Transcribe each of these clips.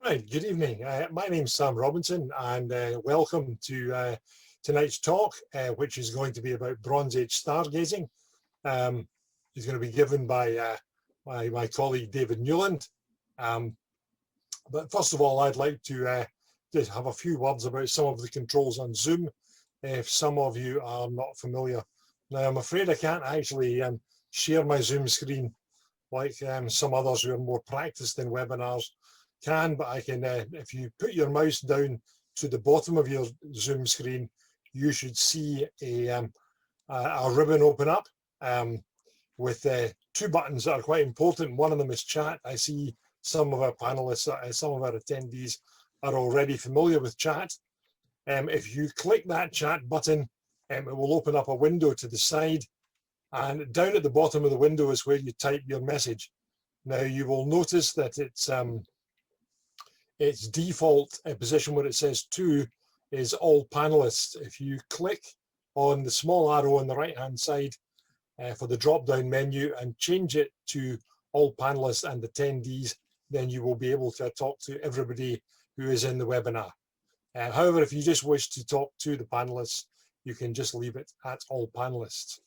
Right, good evening. My name's Sam Robinson, and welcome to tonight's talk, which is going to be about Bronze Age stargazing. It's going to be given by my colleague David Newland. But first of all, I'd like to just have a few words about some of the controls on Zoom, if some of you are not familiar. Now, I'm afraid I can't actually share my Zoom screen like some others who are more practiced in webinars can, but I can, if you put your mouse down to the bottom of your Zoom screen, you should see a ribbon open up with two buttons that are quite important. One of them is chat. I see some of our panelists, some of our attendees are already familiar with chat. If you click that chat button, it will open up a window to the side, and down at the bottom of the window is where you type your message. Now you will notice that its default position where it says to is all panelists. If you click on the small arrow on the right hand side for the drop down menu and change it to all panelists and attendees, then you will be able to talk to everybody who is in the webinar. However, if you just wish to talk to the panelists, you can just leave it at all panelists.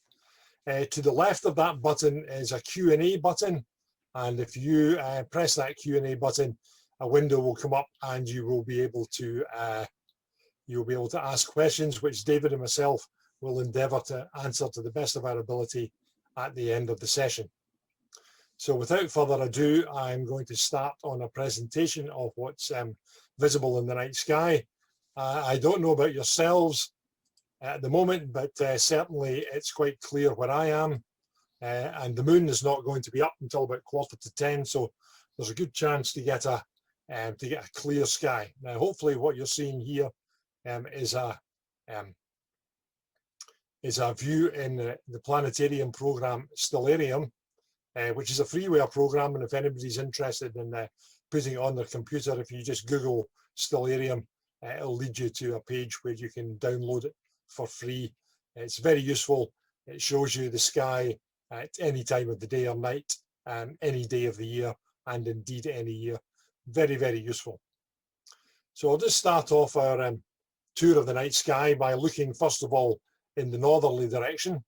To the left of that button is a Q&A button, and if you press that Q&A button, a window will come up and you will be able to ask questions, which David and myself will endeavour to answer to the best of our ability at the end of the session. So without further ado, I'm going to start on a presentation of what's visible in the night sky. I don't know about yourselves at the moment, but certainly it's quite clear where I am, and the moon is not going to be up until about 9:45, so there's a good chance to get a clear sky. Now, hopefully, what you're seeing here is a view in the planetarium program Stellarium, which is a freeware program, and if anybody's interested in putting it on their computer, if you just Google Stellarium, it'll lead you to a page where you can download it for free. It's very useful. It shows you the sky at any time of the day or night, any day of the year, and indeed any year. Very, very useful. So I'll just start off our tour of the night sky by looking first of all in the northerly direction.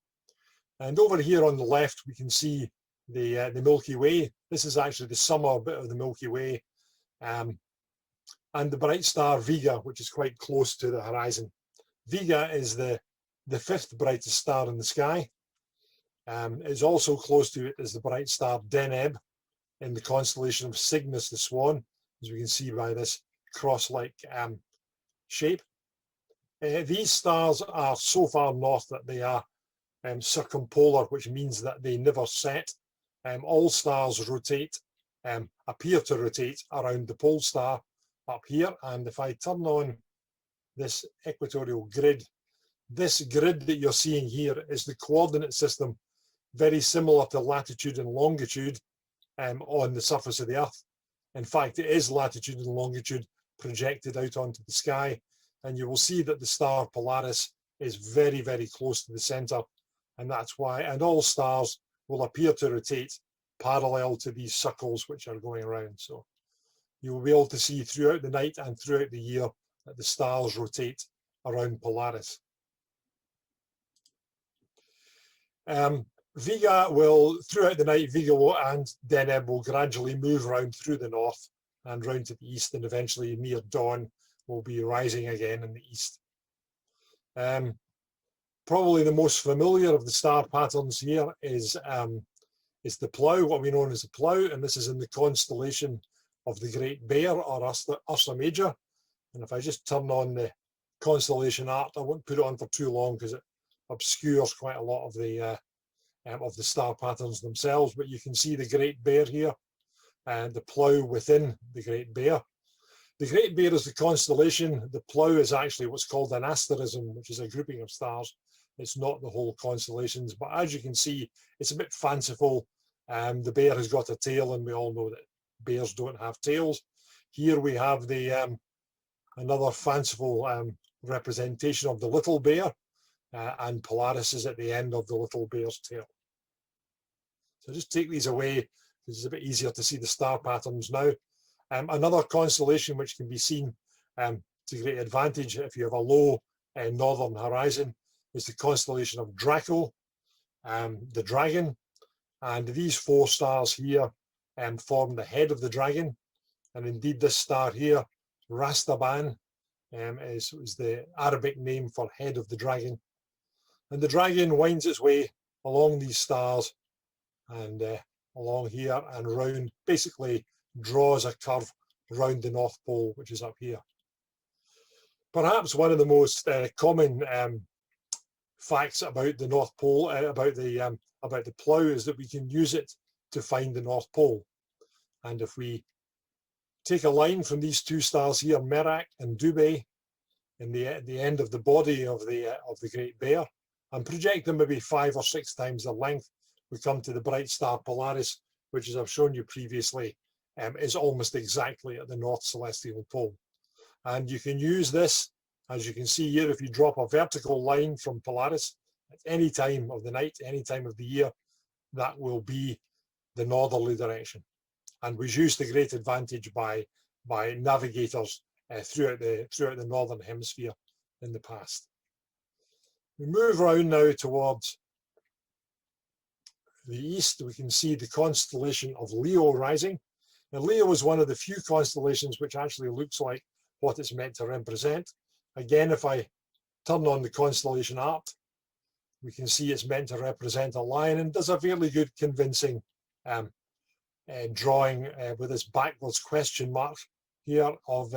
And over here on the left, we can see the Milky Way. This is actually the summer bit of the Milky Way, and the bright star Vega, which is quite close to the horizon. Vega is the fifth brightest star in the sky. It's also close to it is the bright star Deneb in the constellation of Cygnus the Swan, as we can see by this cross-like shape. These stars are so far north that they are circumpolar, which means that they never set. All stars rotate, appear to rotate around the pole star up here, and if I turn on this equatorial grid, this grid that you're seeing here is the coordinate system, very similar to latitude and longitude on the surface of the Earth. In fact, it is latitude and longitude projected out onto the sky, and you will see that the star Polaris is very, very close to the center, and that's why, and all stars will appear to rotate parallel to these circles which are going around. So you will be able to see throughout the night and throughout the year that the stars rotate around Polaris. Vega will, throughout the night, Vega and Deneb will gradually move around through the north and round to the east, and eventually near dawn will be rising again in the east. Probably the most familiar of the star patterns here is the Plough, what we know as the Plough, and this is in the constellation of the Great Bear, or Ursa Major. And if I just turn on the constellation art, I won't put it on for too long because it obscures quite a lot of the star patterns themselves, but you can see the Great Bear here and the Plough within the Great Bear. The Great Bear is the constellation. The Plough is actually what's called an asterism, which is a grouping of stars. It's not the whole constellations, but as you can see, it's a bit fanciful. The bear has got a tail, and we all know that bears don't have tails. Here we have the another fanciful representation of the little bear, and Polaris is at the end of the little bear's tail. So just take these away, because it's a bit easier to see the star patterns now. Another constellation which can be seen to great advantage if you have a low northern horizon is the constellation of Draco, the dragon. And these 4 stars here form the head of the dragon. And indeed this star here, Rastaban, is the Arabic name for head of the dragon. And the dragon winds its way along these stars and along here and round, basically draws a curve round the North Pole, which is up here. Perhaps one of the most common facts about the North Pole, about the plough, is that we can use it to find the North Pole. And if we take a line from these 2 stars here, Merak and Dubhe, in the end of the body of the Great Bear, and project them maybe 5 or 6 times the length, we come to the bright star Polaris, which, as I've shown you previously, is almost exactly at the North Celestial Pole. And you can use this, as you can see here, if you drop a vertical line from Polaris at any time of the night, any time of the year, that will be the northerly direction, and was used to great advantage by navigators throughout the northern hemisphere in the past. We move around now towards the east. We can see the constellation of Leo rising. And Leo is one of the few constellations which actually looks like what it's meant to represent. Again, if I turn on the constellation art, we can see it's meant to represent a lion, and does a fairly good convincing drawing with this backwards question mark here of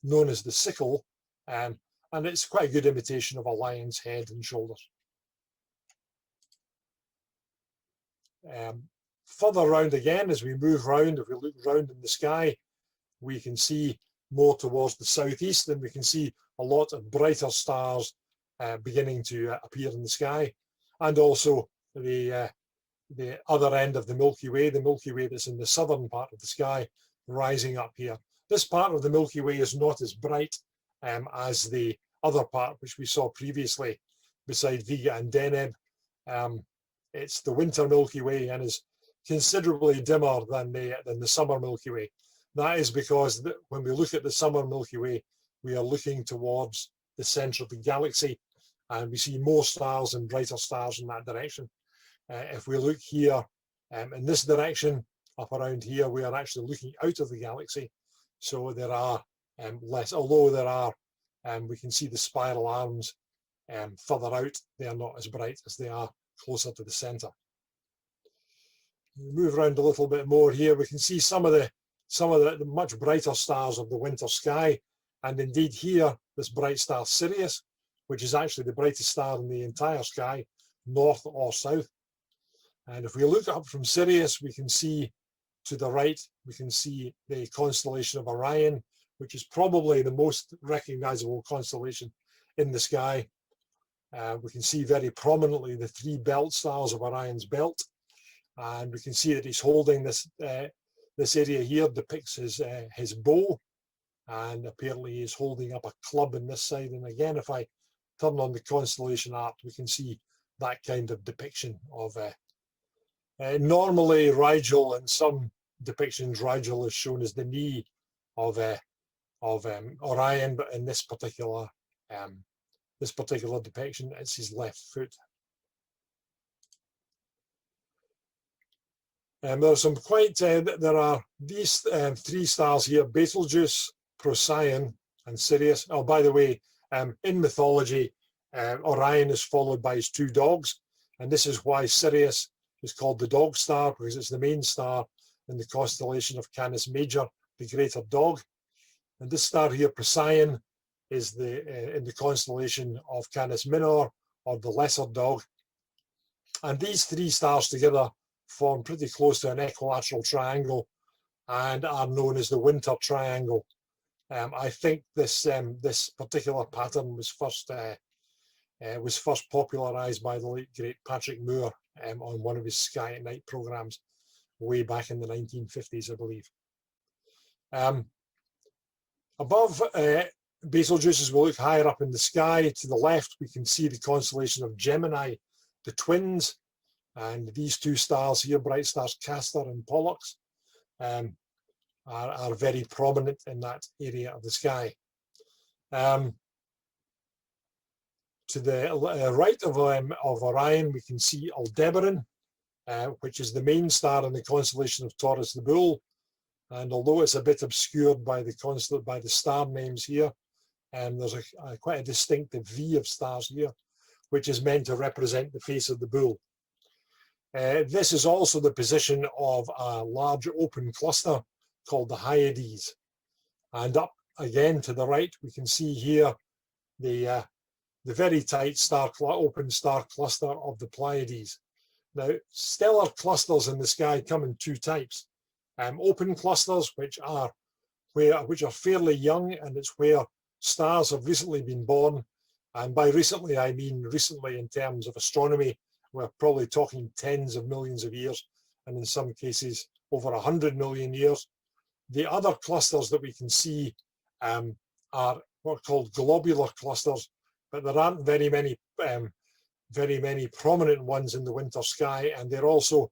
known as the sickle, and it's quite a good imitation of a lion's head and shoulders. Further round again, as we move round, if we look round in the sky, we can see more towards the southeast, and we can see a lot of brighter stars beginning to appear in the sky, and also the other end of the Milky Way that's in the southern part of the sky, rising up here. This part of the Milky Way is not as bright as the other part which we saw previously beside Vega and Deneb. It's the winter Milky Way and is considerably dimmer than the summer Milky Way. That is because when we look at the summer Milky Way, we are looking towards the center of the galaxy, and we see more stars and brighter stars in that direction. If we look here in this direction, up around here, we are actually looking out of the galaxy. So there are less, although there are, we can see the spiral arms further out. They are not as bright as they are closer to the center. We move around a little bit more here. We can see some of the much brighter stars of the winter sky, and indeed here, this bright star Sirius, which is actually the brightest star in the entire sky, north or south. And if we look up from Sirius, we can see to the right, we can see the constellation of Orion, which is probably the most recognizable constellation in the sky. We can see very prominently the 3 belt stars of Orion's belt, and we can see that he's holding this area here depicts his bow, and apparently he's holding up a club in this side. And again, if I turn on the constellation art, we can see that kind of depiction of normally Rigel, in some depictions Rigel is shown as the knee of Orion, but in this particular depiction, it's his left foot. There are some quite, there are these 3 stars here, Betelgeuse, Procyon, and Sirius. Oh, by the way, in mythology, Orion is followed by his 2 dogs, and this is why Sirius is called the dog star, because it's the main star in the constellation of Canis Major, the greater dog. And this star here, Procyon, is in the constellation of Canis Minor, or the lesser dog. And these 3 stars together form pretty close to an equilateral triangle and are known as the winter triangle. I think this particular pattern was first popularized by the late great Patrick Moore on one of his Sky at Night programs way back in the 1950s, I believe. Above Betelgeuse, as we look higher up in the sky, to the left, we can see the constellation of Gemini, the twins, and these 2 stars here, bright stars Castor and Pollux. And are very prominent in that area of the sky. To the right of Orion, we can see Aldebaran, which is the main star in the constellation of Taurus the Bull. And although it's a bit obscured by the star names here, there's quite a distinctive V of stars here, which is meant to represent the face of the bull. This is also the position of a large open cluster called the Hyades. And up again to the right, we can see here the very tight open star cluster of the Pleiades. Now, stellar clusters in the sky come in two types. Open clusters, which are fairly young, and it's where stars have recently been born. And by recently, I mean recently in terms of astronomy. We're probably talking tens of millions of years, and in some cases over 100 million years. The other clusters that we can see are what are called globular clusters, but there aren't very many prominent ones in the winter sky, and they're also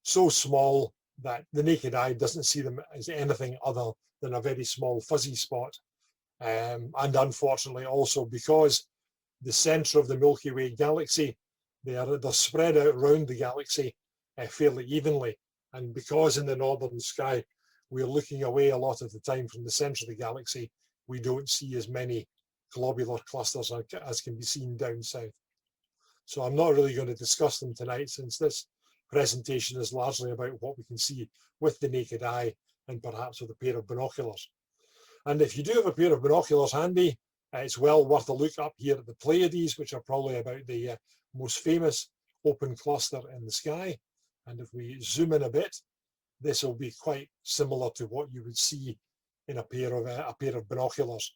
so small that the naked eye doesn't see them as anything other than a very small fuzzy spot. And unfortunately also, because the center of the Milky Way galaxy, they're spread out around the galaxy fairly evenly, and because in the northern sky we're looking away a lot of the time from the center of the galaxy, we don't see as many globular clusters as can be seen down south. So I'm not really going to discuss them tonight, since this presentation is largely about what we can see with the naked eye and perhaps with a pair of binoculars. And if you do have a pair of binoculars handy, it's well worth a look up here at the Pleiades, which are probably about the most famous open cluster in the sky. And if we zoom in a bit, this will be quite similar to what you would see in a pair of binoculars.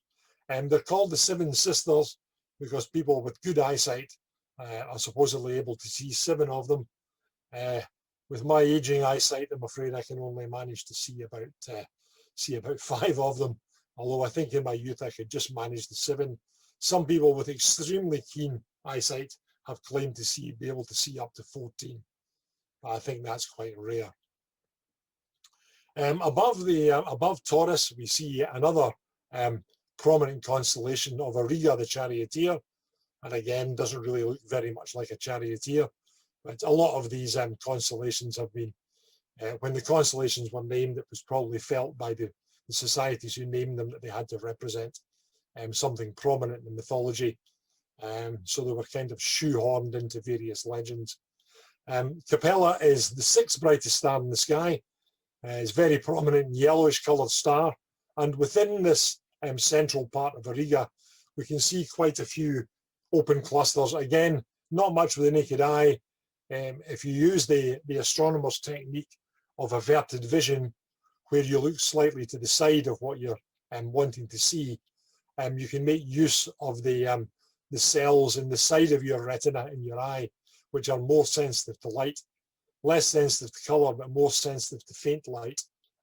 And they're called the Seven Sisters because people with good eyesight are supposedly able to see 7 of them. With my aging eyesight, I'm afraid I can only manage to see about 5 of them. Although I think in my youth I could just manage the 7. Some people with extremely keen eyesight have claimed to be able to see up to 14. I think that's quite rare. Above Taurus, we see another prominent constellation of Auriga the Charioteer, and again doesn't really look very much like a charioteer. But a lot of these constellations have been, when the constellations were named, it was probably felt by the societies who named them that they had to represent something prominent in mythology. So they were kind of shoehorned into various legends. Capella is the 6th brightest star in the sky. It's very prominent yellowish coloured star. And within this central part of Auriga, we can see quite a few open clusters. Again, not much with the naked eye. If you use the astronomer's technique of averted vision, where you look slightly to the side of what you're wanting to see, you can make use of the cells in the side of your retina in your eye, which are more sensitive to light, less sensitive to color, but more sensitive to faint light.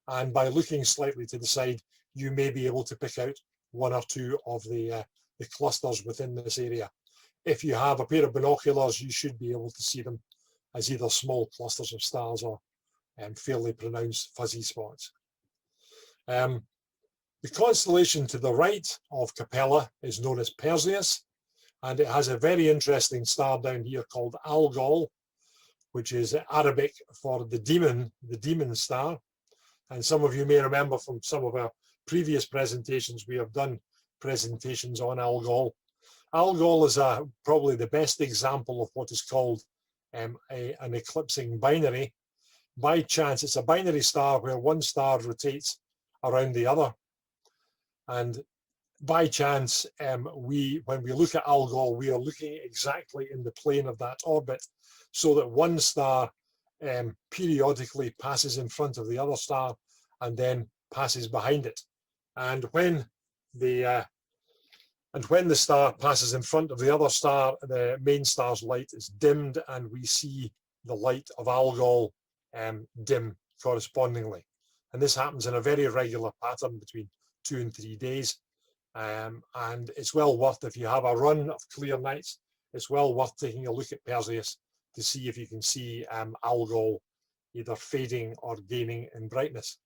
And by looking slightly to the side, you may be able to pick out 1 or 2 of the clusters within this area. If you have a pair of binoculars, you should be able to see them as either small clusters of stars or fairly pronounced fuzzy spots. The constellation to the right of Capella is known as Perseus, and it has a very interesting star down here called Algol, which is Arabic for the demon star. And some of you may remember from some of our previous presentations, we have done presentations on Algol. Algol is probably the best example of what is called an eclipsing binary. By chance, it's a binary star where one star rotates around the other. And by chance, when we look at Algol, we are looking exactly in the plane of that orbit, so that one star periodically passes in front of the other star and then passes behind it. And when the star passes in front of the other star, the main star's light is dimmed, and we see the light of Algol dim correspondingly. And this happens in a very regular pattern between 2 and 3 days. And it's well worth, if you have a run of clear nights, it's well worth taking a look at Perseus to see if you can see Algol either fading or gaining in brightness.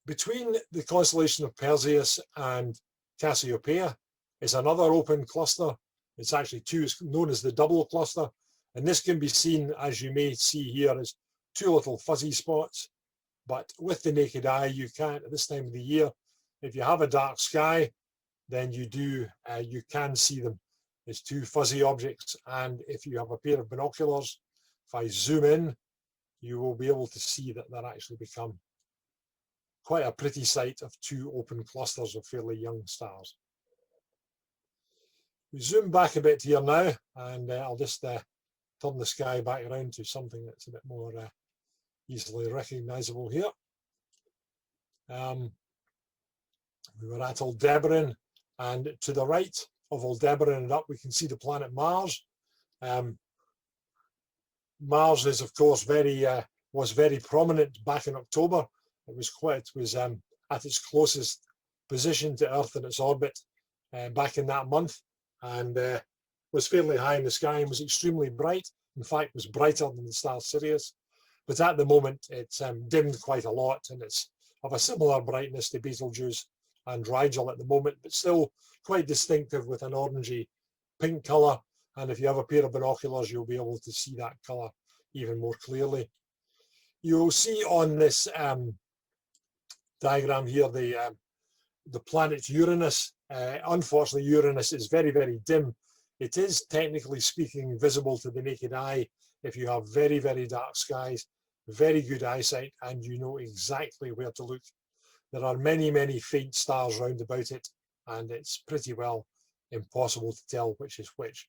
Between the constellation of Perseus and Cassiopeia is another open cluster. It's actually two, it's known as the double cluster. And this can be seen, as you may see here, as two little fuzzy spots. But with the naked eye, you can't, at this time of the year, if you have a dark sky, then you can see them as two fuzzy objects. And if you have a pair of binoculars, if I zoom in, you will be able to see that they're actually become quite a pretty sight of two open clusters of fairly young stars. We zoom back a bit here now, and I'll just turn the sky back around to something that's a bit more easily recognizable here. We were at Aldebaran, and to the right of Aldebaran and up we can see the planet Mars. Mars is, of course, was very prominent back in October. It was at its closest position to Earth in its orbit back in that month, and was fairly high in the sky and was extremely bright. In fact, was brighter than the star Sirius. But at the moment, it's dimmed quite a lot, and it's of a similar brightness to Betelgeuse and Rigel at the moment, but still quite distinctive with an orangey pink colour. And if you have a pair of binoculars, you'll be able to see that colour even more clearly. You'll see on this diagram here the planet Uranus. Unfortunately, Uranus is very, very dim. It is, technically speaking, visible to the naked eye if you have very, very dark skies, very good eyesight, and you know exactly where to look. There are many, many faint stars round about it, and it's pretty well impossible to tell which is which.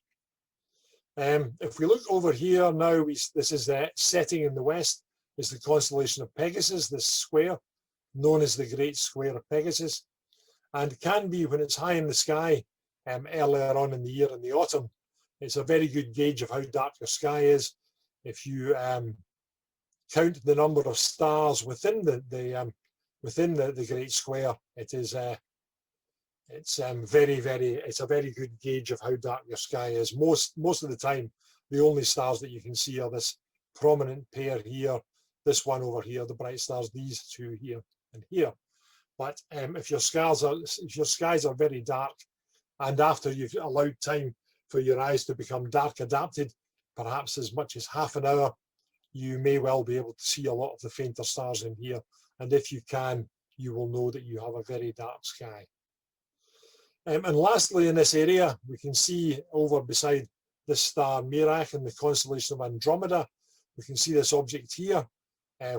If we look over here now, this is the setting in the west, is the constellation of Pegasus, this square, known as the Great Square of Pegasus, and can be, when it's high in the sky, earlier on in the year in the autumn, it's a very good gauge of how dark your sky is. If you count the number of stars within the Great Square, it's a very good gauge of how dark your sky is. Most of the time, the only stars that you can see are this prominent pair here, this one over here, the bright stars, these two here and here. But if your skies are very dark, and after you've allowed time for your eyes to become dark adapted, perhaps as much as half an hour, you may well be able to see a lot of the fainter stars in here. And if you can, you will know that you have a very dark sky. And lastly, in this area, we can see over beside this star Merak in the constellation of Andromeda, we can see this object here,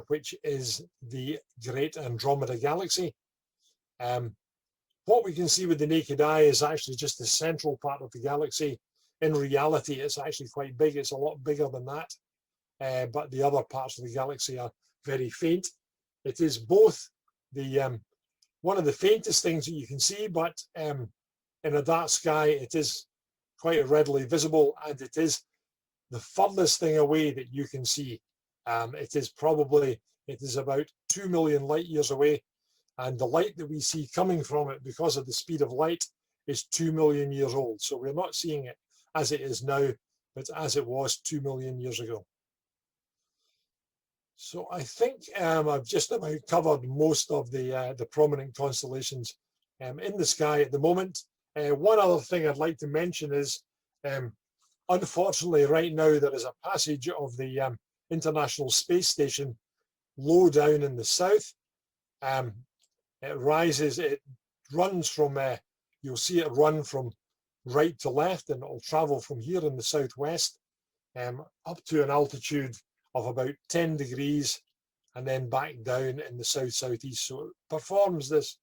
which is the Great Andromeda Galaxy. What we can see with the naked eye is actually just the central part of the galaxy. In reality, it's actually quite big. It's a lot bigger than that. But the other parts of the galaxy are very faint. It is both one of the faintest things that you can see, but in a dark sky, it is quite readily visible, and it is the furthest thing away that you can see. It is about 2 million light years away, and the light that we see coming from it, because of the speed of light, is 2 million years old. So we're not seeing it as it is now, but as it was 2 million years ago. So I think I've just about covered most of the prominent constellations in the sky at the moment. One other thing I'd like to mention is, unfortunately, right now there is a passage of the International Space Station low down in the south. It runs from, you'll see it run from right to left, and it'll travel from here in the southwest up to an altitude of about 10 degrees and then back down in the south-southeast. So it performs this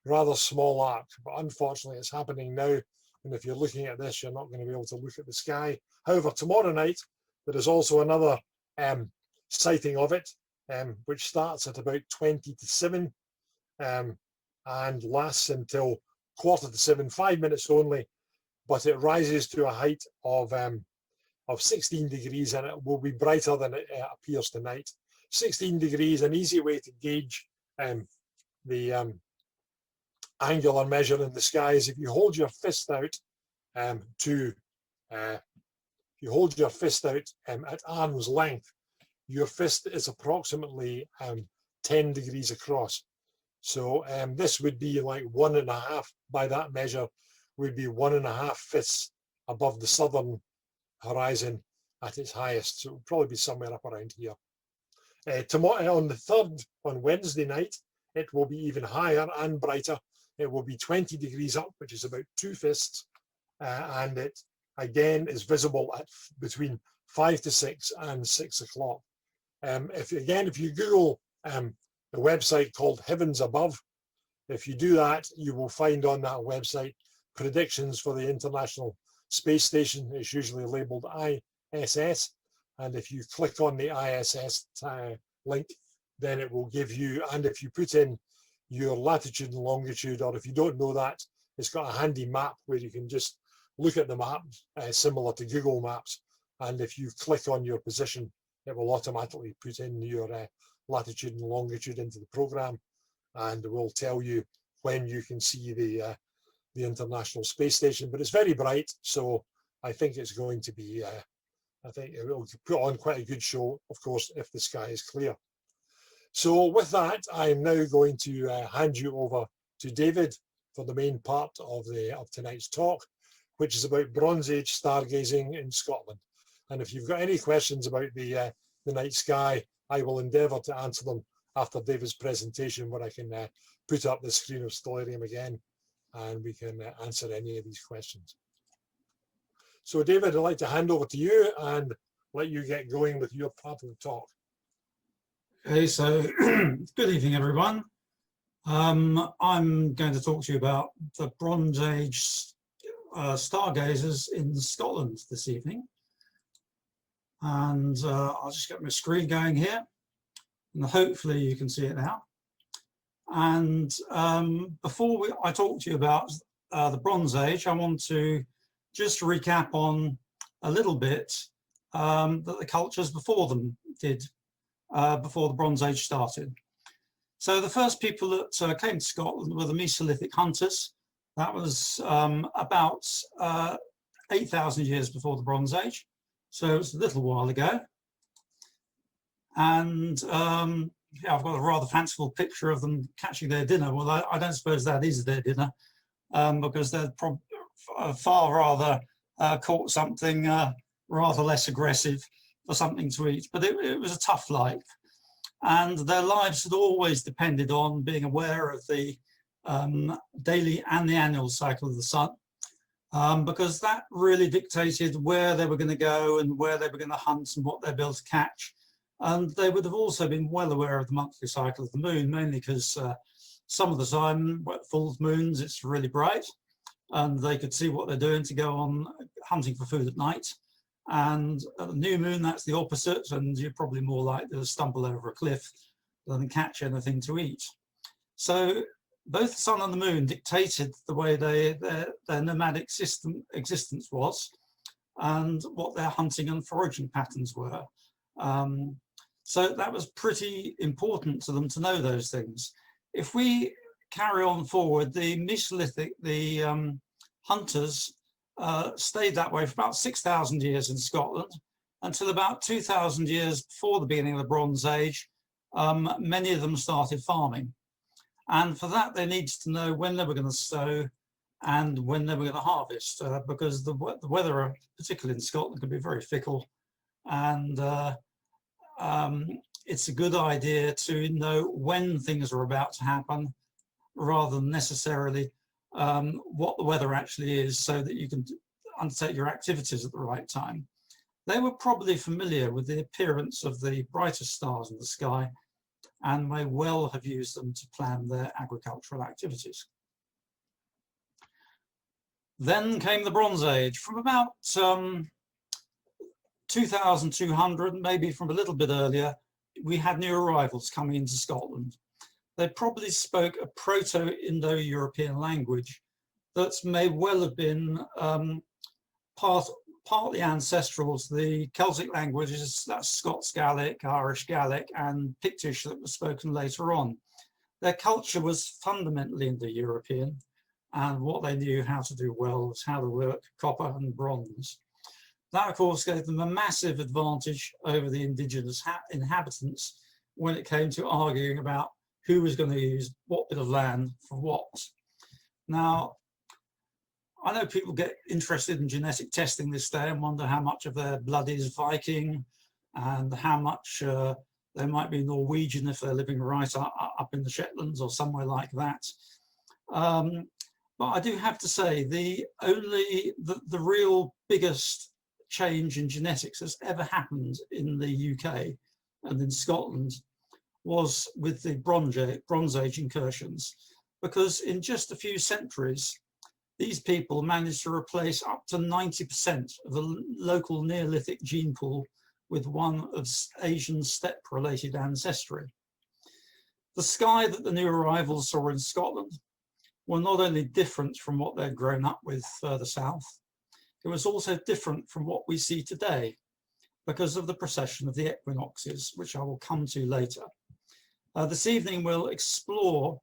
rather small arc, but unfortunately it's happening now. And if you're looking at this, you're not going to be able to look at the sky. However, tomorrow night, there is also another sighting of it, which starts at about 20 to 7 and lasts until 7:15, 5 minutes only, but it rises to a height of 16 degrees, and it will be brighter than it appears tonight. 16 degrees, an easy way to gauge the angular measure in the sky is if you hold your fist out at arm's length, your fist is approximately 10 degrees across. So this would be like 1.5, by that measure, would be 1.5 fists above the southern horizon at its highest. So it will probably be somewhere up around here. Tomorrow, on the 3rd, on Wednesday night, it will be even higher and brighter. It will be 20 degrees up, which is about 2 fists. And it, again, is visible at between 5 to 6 and 6 o'clock. If you Google the website called Heavens Above, if you do that, you will find on that website predictions for the International Space Station. It's usually labeled ISS. And if you click on the ISS link, then it will give you, and if you put in your latitude and longitude, or if you don't know that, it's got a handy map where you can just look at the map, similar to Google Maps. And if you click on your position, it will automatically put in your latitude and longitude into the program, and will tell you when you can see the International Space Station. But it's very bright, so I think it's going to be, I think it will put on quite a good show, of course, if the sky is clear. So with that, I'm now going to hand you over to David for the main part of tonight's talk, which is about Bronze Age stargazing in Scotland. And if you've got any questions about the night sky, I will endeavour to answer them after David's presentation, where I can put up the screen of Stellarium again, and we can answer any of these questions. So David, I'd like to hand over to you and let you get going with your part of the talk. Okay, so good evening, everyone. I'm going to talk to you about the Bronze Age stargazers in Scotland this evening. And I'll just get my screen going here, and hopefully you can see it now. And before I talk to you about the Bronze Age, I want to just recap on a little bit that the cultures before them did, before the Bronze Age started. So the first people that came to Scotland were the Mesolithic hunters. That was about 8,000 years before the Bronze Age. So it's a little while ago. And yeah, I've got a rather fanciful picture of them catching their dinner. Well, I don't suppose that is their dinner, because they're far rather caught something rather less aggressive for something to eat. But it was a tough life. And their lives had always depended on being aware of the daily and the annual cycle of the sun, because that really dictated where they were going to go and where they were going to hunt and what they'd be able to catch. And they would have also been well aware of the monthly cycle of the moon, mainly because some of the time, full moons, it's really bright, and they could see what they're doing to go on hunting for food at night. And at the new moon, that's the opposite, and you're probably more likely to stumble over a cliff than catch anything to eat. So both the sun and the moon dictated the way their nomadic existence was, and what their hunting and foraging patterns were. So that was pretty important to them to know those things. If we carry on forward, the Mesolithic, the hunters stayed that way for about 6,000 years in Scotland, until about 2,000 years before the beginning of the Bronze Age. Many of them started farming. And for that, they needed to know when they were going to sow and when they were going to harvest, because the weather, particularly in Scotland, can be very fickle. And it's a good idea to know when things are about to happen, rather than necessarily what the weather actually is, so that you can undertake your activities at the right time. They were probably familiar with the appearance of the brightest stars in the sky, and may well have used them to plan their agricultural activities. Then came the Bronze Age. From about 2,200, maybe from a little bit earlier, we had new arrivals coming into Scotland. They probably spoke a Proto-Indo-European language that may well have been partly ancestral to the Celtic languages, that's Scots Gaelic, Irish Gaelic, and Pictish that was spoken later on. Their culture was fundamentally Indo-European, and what they knew how to do well was how to work copper and bronze. That, of course, gave them a massive advantage over the indigenous inhabitants, when it came to arguing about who was going to use what bit of land for what. Now, I know people get interested in genetic testing this day and wonder how much of their blood is Viking and how much they might be Norwegian if they're living right up in the Shetlands or somewhere like that. But I do have to say, the real biggest change in genetics that's ever happened in the UK and in Scotland was with the Bronze Age incursions, because in just a few centuries, these people managed to replace up to 90% of the local Neolithic gene pool with one of Asian steppe-related ancestry. The sky that the new arrivals saw in Scotland were not only different from what they'd grown up with further south, it was also different from what we see today because of the precession of the equinoxes, which I will come to later. This evening we'll explore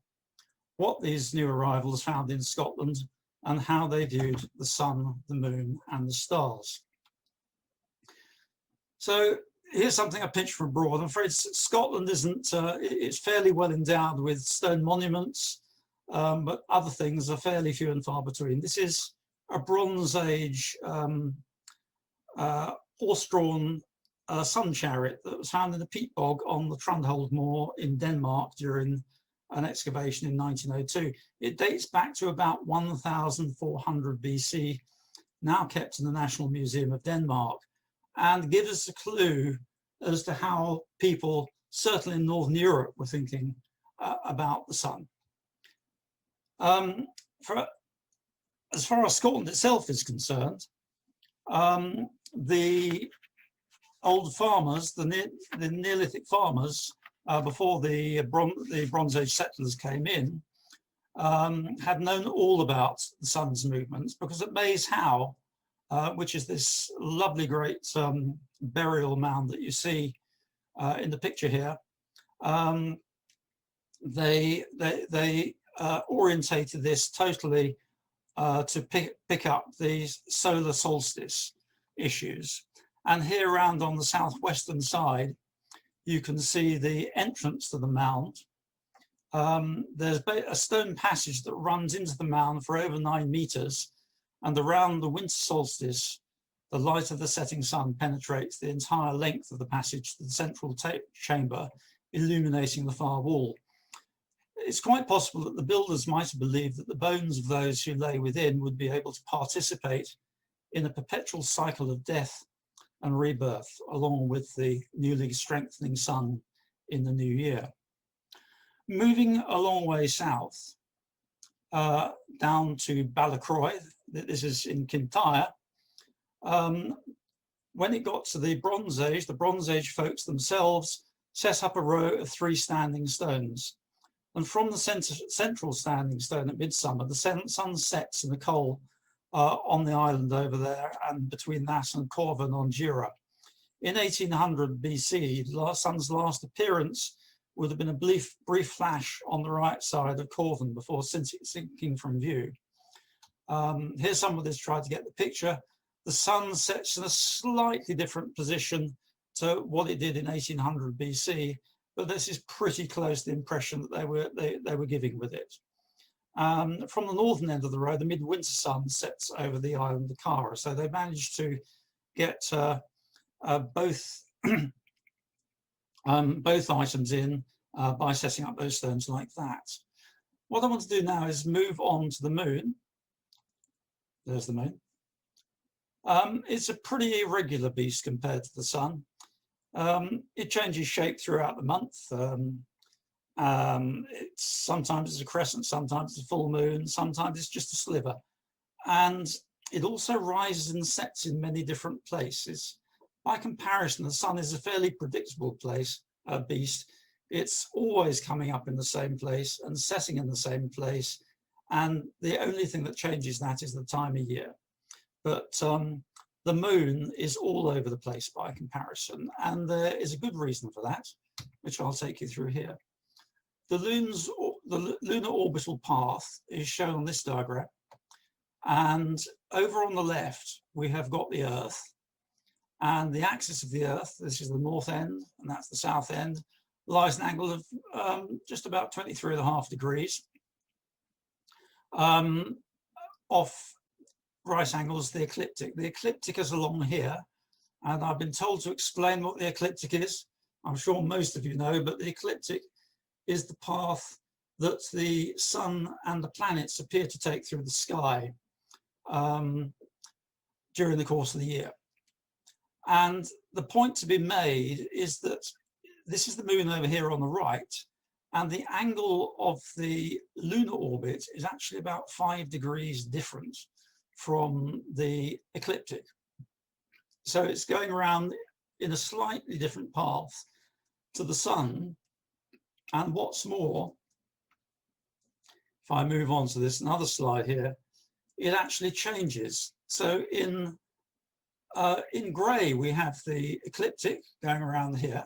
what these new arrivals found in Scotland and how they viewed the sun, the moon, and the stars. So here's something I pinched from abroad. I'm afraid Scotland isn't, it's fairly well endowed with stone monuments, but other things are fairly few and far between. This is a Bronze Age horse-drawn sun chariot that was found in the peat bog on the Trundhold Moor in Denmark during an excavation in 1902. It dates back to about 1400 BC, now kept in the National Museum of Denmark, and gives us a clue as to how people, certainly in Northern Europe, were thinking about the sun. As far as Scotland itself is concerned, the old farmers, the Neolithic farmers, before the Bronze Age settlers came in, had known all about the sun's movements, because at Maze How, which is this lovely great burial mound that you see in the picture here, they orientated this totally to pick up the solar solstice issues. And here around on the southwestern side, you can see the entrance to the mound. There's a stone passage that runs into the mound for over 9 meters, and around the winter solstice, the light of the setting sun penetrates the entire length of the passage to the central chamber, illuminating the far wall. It's quite possible that the builders might have believed that the bones of those who lay within would be able to participate in a perpetual cycle of death and rebirth, along with the newly strengthening sun in the new year. Moving a long way south, down to Ballacroy, this is in Kintyre, when it got to the Bronze Age folks themselves set up a row of 3 standing stones. And from the central standing stone at midsummer, the sun sets in the coal on the island over there, and between that and Corvan on Jura. In 1800 BC, the sun's last appearance would have been a brief flash on the right side of Corvan before sinking from view. Here's someone that's tried to get the picture. The sun sets in a slightly different position to what it did in 1800 BC, but this is pretty close to the impression that they were giving with it. From the northern end of the road, the midwinter sun sets over the island of Cara, so they managed to get both items in by setting up those stones like that. What I want to do now is move on to the moon. There's the moon. It's a pretty irregular beast compared to the sun. It changes shape throughout the month. Sometimes it's a crescent, sometimes it's a full moon, sometimes it's just a sliver. And it also rises and sets in many different places. By comparison, the sun is a fairly predictable beast. It's always coming up in the same place and setting in the same place. And the only thing that changes that is the time of year. But the moon is all over the place by comparison. And there is a good reason for that, which I'll take you through here. The lunar orbital path is shown on this diagram. And over on the left, we have got the Earth. And the axis of the Earth, this is the north end, and that's the south end. lies an angle of just about 23.5 degrees. Off right angles the ecliptic. The ecliptic is along here, and I've been told to explain what the ecliptic is. I'm sure most of you know, but the ecliptic is the path that the sun and the planets appear to take through the sky during the course of the year. And the point to be made is that this is the moon over here on the right, and the angle of the lunar orbit is actually about 5 degrees different from the ecliptic. So it's going around in a slightly different path to the sun. And what's more, if I move on to this another slide here, it actually changes. So in grey, we have the ecliptic going around here.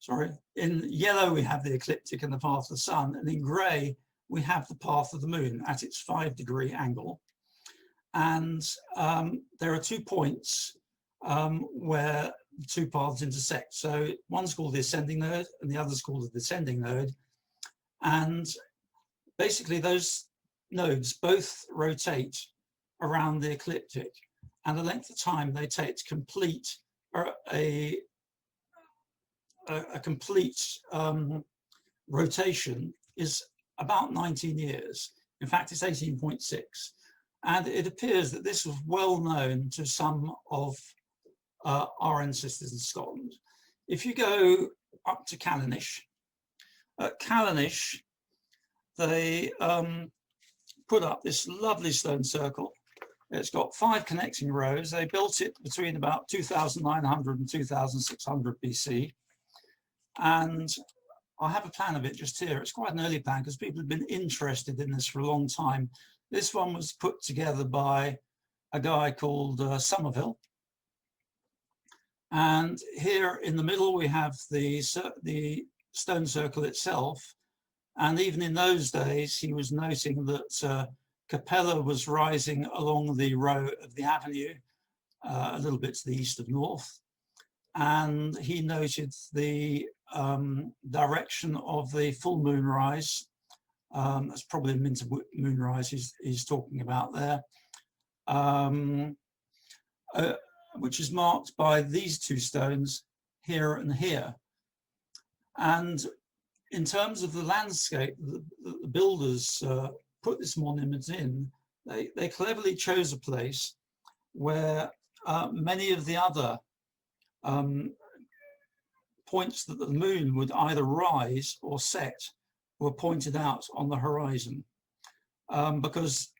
Sorry, in yellow, we have the ecliptic and the path of the sun, and in grey, we have the path of the moon at its 5 degree angle. And there are 2 points where the 2 paths intersect. So one's called the ascending node and the other's called the descending node. And basically those nodes both rotate around the ecliptic, and the length of time they take to complete a complete rotation is about 19 years. In fact, it's 18.6. And it appears that this was well known to some of our ancestors in Scotland. If you go up to Callanish, at Callanish, they put up this lovely stone circle. It's got 5 connecting rows. They built it between about 2900 and 2600 BC. And I have a plan of it just here. It's quite an early plan because people have been interested in this for a long time. This one was put together by a guy called Somerville. And here in the middle, we have the stone circle itself. And even in those days, he was noting that Capella was rising along the row of the avenue, a little bit to the east of north. And he noted the direction of the full moon rise. That's probably the moonrise he's talking about there, which is marked by these 2 stones here and here. And in terms of the landscape, the builders put this monument in, they cleverly chose a place where many of the other points that the moon would either rise or set were pointed out on the horizon, because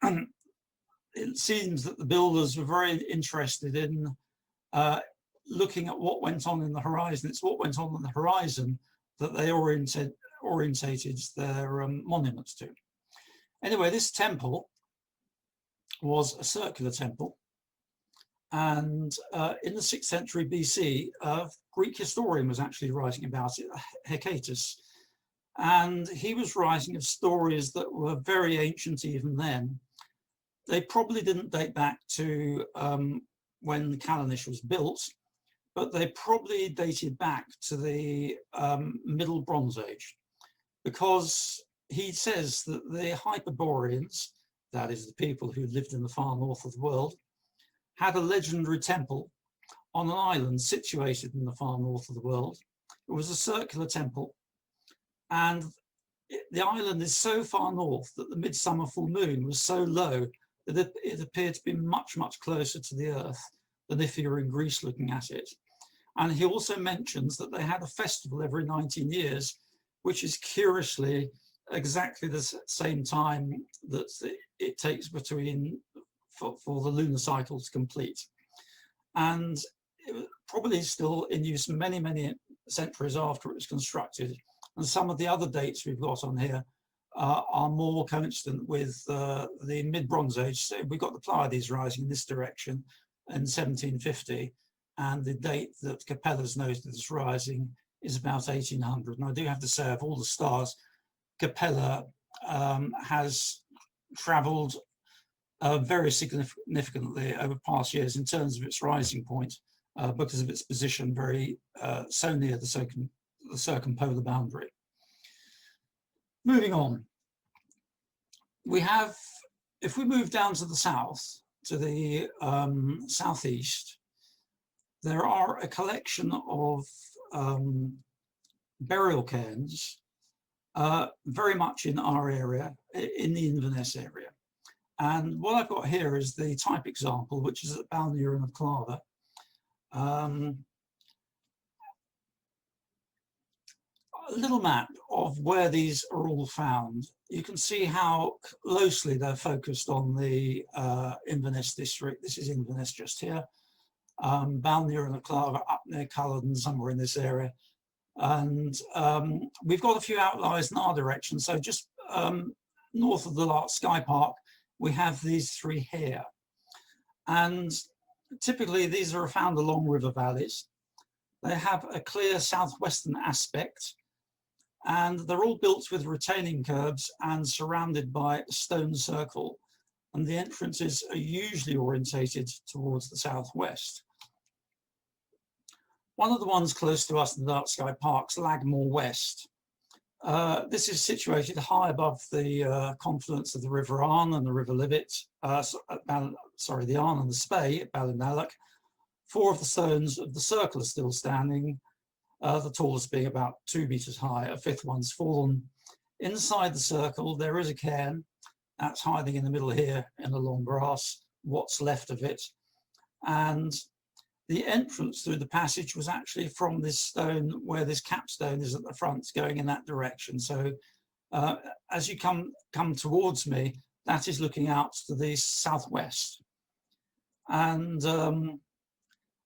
it seems that the builders were very interested in looking at what went on in the horizon. It's what went on in the horizon that they orientated their monuments to. Anyway, this temple was a circular temple. And in the 6th century BC, a Greek historian was actually writing about it, Hecatus. And he was writing of stories that were very ancient even then. They probably didn't date back to when Callanish was built, but they probably dated back to the Middle Bronze Age, because he says that the Hyperboreans, that is the people who lived in the far north of the world, had a legendary temple on an island situated in the far north of the world. It was a circular temple, and the island is so far north that the midsummer full moon was so low that it appeared to be much, much closer to the earth than if you were in Greece looking at it. And he also mentions that they had a festival every 19 years, which is curiously exactly the same time that it takes between for the lunar cycle to complete. And it was probably still in use many, many centuries after it was constructed. And some of the other dates we've got on here are more coincident with the mid-Bronze Age. So we've got the Pleiades rising in this direction in 1750, and the date that Capella's noted as rising is about 1800. And I do have to say, of all the stars, Capella has travelled very significantly over past years in terms of its rising point, because of its position so near the the circumpolar boundary. Moving on, we have, if we move down to the south, to the southeast, there are a collection of burial cairns very much in our area, in the Inverness area. And what I've got here is the type example, which is at Ballynearan of Clava. A little map of where these are all found. You can see how closely they're focused on the Inverness district. This is Inverness just here. Ballynearan of Clava up near Culloden, somewhere in this area. And we've got a few outliers in our direction. So just north of the Lark Sky Park, we have these three here. And typically these are found along river valleys. They have a clear southwestern aspect, and they're all built with retaining curbs and surrounded by a stone circle. And the entrances are usually orientated towards the southwest. One of the ones close to us in the Dark Sky Park's Lagmore West. This is situated high above the confluence of the River Arn and the River Livet, the Arn and the Spey at Ballindalloch. 4 of the stones of the circle are still standing, the tallest being about 2 meters high. A 5th one's fallen. Inside the circle, there is a cairn that's hiding in the middle here in the long grass, what's left of it. And the entrance through the passage was actually from this stone where this capstone is at the front, going in that direction. So as you come towards me, that is looking out to the southwest. And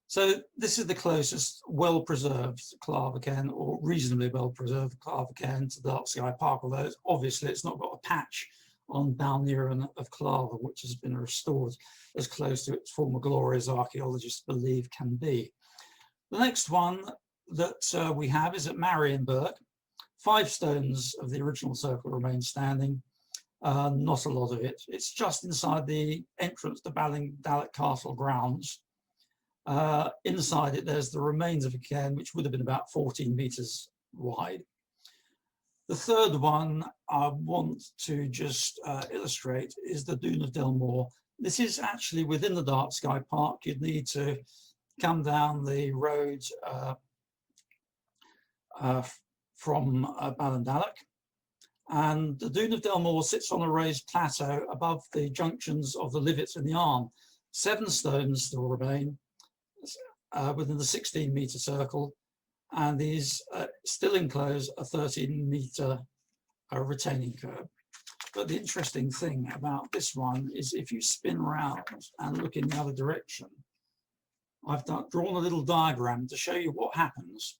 so this is the closest well-preserved Clava cairn, or reasonably well-preserved Clava cairn, to the Dark Sky Park, although obviously it's not got a patch on Ballynearan of Clava, which has been restored as close to its former glory as archaeologists believe can be. The next one that we have is at Marienburg. 5 stones of the original circle remain standing, not a lot of it. It's just inside the entrance to Ballindalloch Castle grounds. Inside it, there's the remains of a cairn, which would have been about 14 meters wide. The third one I want to just illustrate is the Dune of Delmore. This is actually within the Dark Sky Park. You'd need to come down the road from Ballindalloch. And the Dune of Delmore sits on a raised plateau above the junctions of the Livet and the Arn. 7 stones still remain within the 16-meter circle, and these still enclose a 13-meter retaining curb. But the interesting thing about this one is if you spin around and look in the other direction, I've drawn a little diagram to show you what happens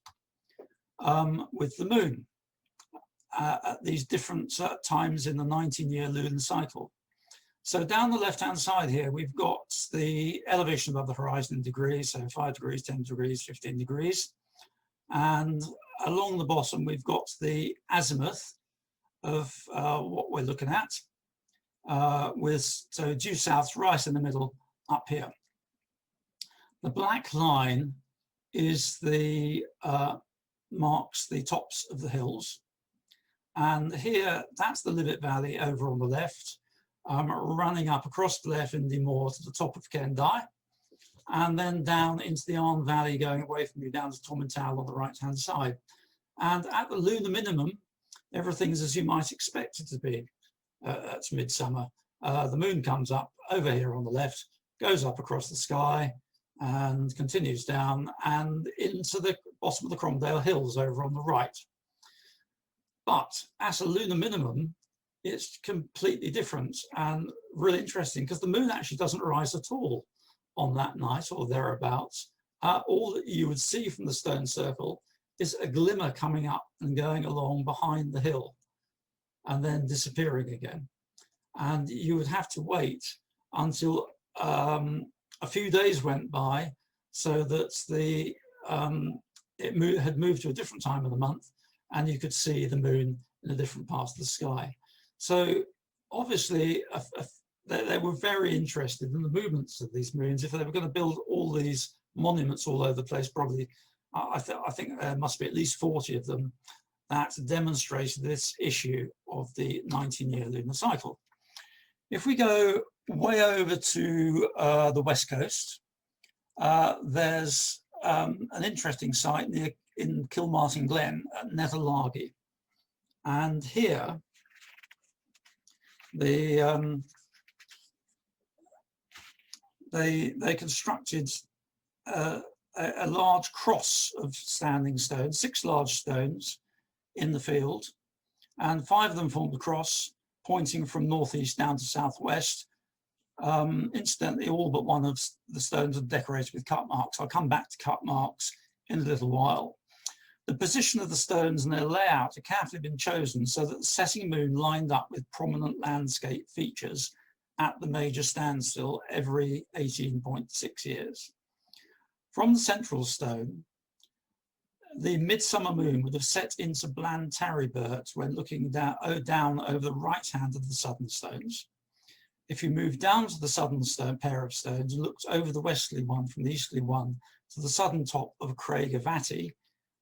with the moon at these different times in the 19-year lunar cycle. So down the left-hand side here, we've got the elevation above the horizon in degrees, so 5 degrees, 10 degrees, 15 degrees. And along the bottom, we've got the azimuth of what we're looking at, so due south right in the middle up here. The black line is the marks the tops of the hills. And here, that's the Livet Valley over on the left, running up across the Leffindy Moor to the top of Kendai, and then down into the Arn Valley, going away from you down to Tomintoul on the right-hand side. And at the lunar minimum, everything's as you might expect it to be at midsummer. The moon comes up over here on the left, goes up across the sky, and continues down and into the bottom of the Cromdale Hills over on the right. But at a lunar minimum, it's completely different and really interesting, because the moon actually doesn't rise at all on that night or thereabouts. All that you would see from the stone circle is a glimmer coming up and going along behind the hill and then disappearing again. And you would have to wait until a few days went by so that it had moved to a different time of the month and you could see the moon in a different part of the sky. So obviously they were very interested in the movements of these moons. If they were going to build all these monuments all over the place, probably I think there must be at least 40 of them that demonstrated this issue of the 19-year lunar cycle. If we go way over to the west coast, there's an interesting site in Kilmartin Glen at Netherlargy. And here, they constructed a large cross of standing stones, 6 large stones in the field, and 5 of them formed a cross pointing from northeast down to southwest. Incidentally, all but one of the stones are decorated with cut marks. I'll come back to cut marks in a little while. The position of the stones and their layout have carefully been chosen so that the setting moon lined up with prominent landscape features at the major standstill every 18.6 years. From the central stone, the midsummer moon would have set into Blantaribert when looking down over the right hand of the southern stones. If you move down to the southern pair of stones and looked over the westerly one from the easterly one to the southern top of Craig of Atty,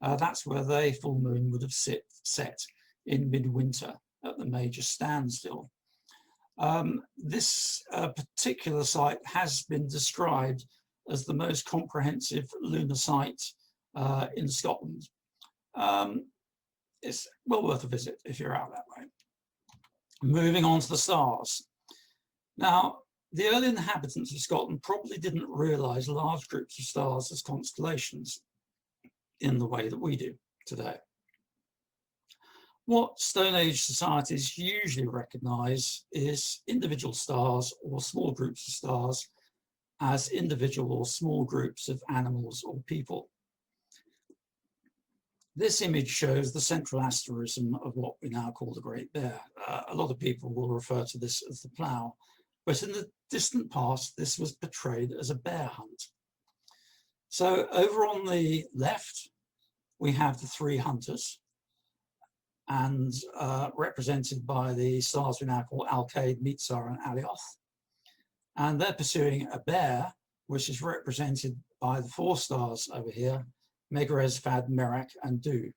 that's where the full moon would have set in midwinter at the major standstill. This particular site has been described as the most comprehensive lunar site in Scotland. It's well worth a visit if you're out that way. Moving on to the stars. Now, the early inhabitants of Scotland probably didn't realise large groups of stars as constellations in the way that we do today. What Stone Age societies usually recognise is individual stars or small groups of stars as individual or small groups of animals or people. This image shows the central asterism of what we now call the Great Bear. A lot of people will refer to this as the plough, but in the distant past, this was portrayed as a bear hunt. So over on the left, we have the 3 hunters, and represented by the stars we now call Alkaid, Mizar, and Alioth. And they're pursuing a bear, which is represented by the 4 stars over here, Megrez, Fad, Merak, and Du.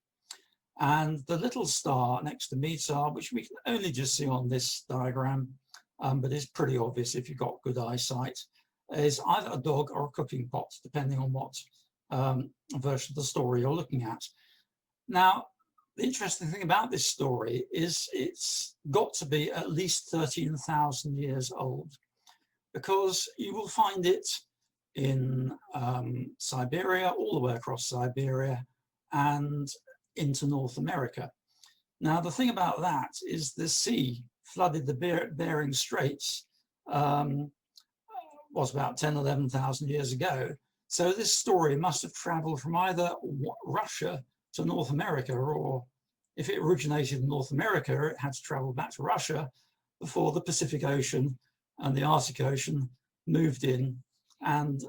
And the little star next to Mizar, which we can only just see on this diagram, but is pretty obvious if you've got good eyesight, is either a dog or a cooking pot, depending on what version of the story you're looking at. Now, the interesting thing about this story is it's got to be at least 13,000 years old, because you will find it in Siberia, all the way across Siberia and into North America. Now, the thing about that is the sea flooded the Bering Straits was about 10, 11,000 years ago. So this story must have traveled from either Russia to North America, or if it originated in North America, it had to travel back to Russia before the Pacific Ocean and the Arctic Ocean moved in and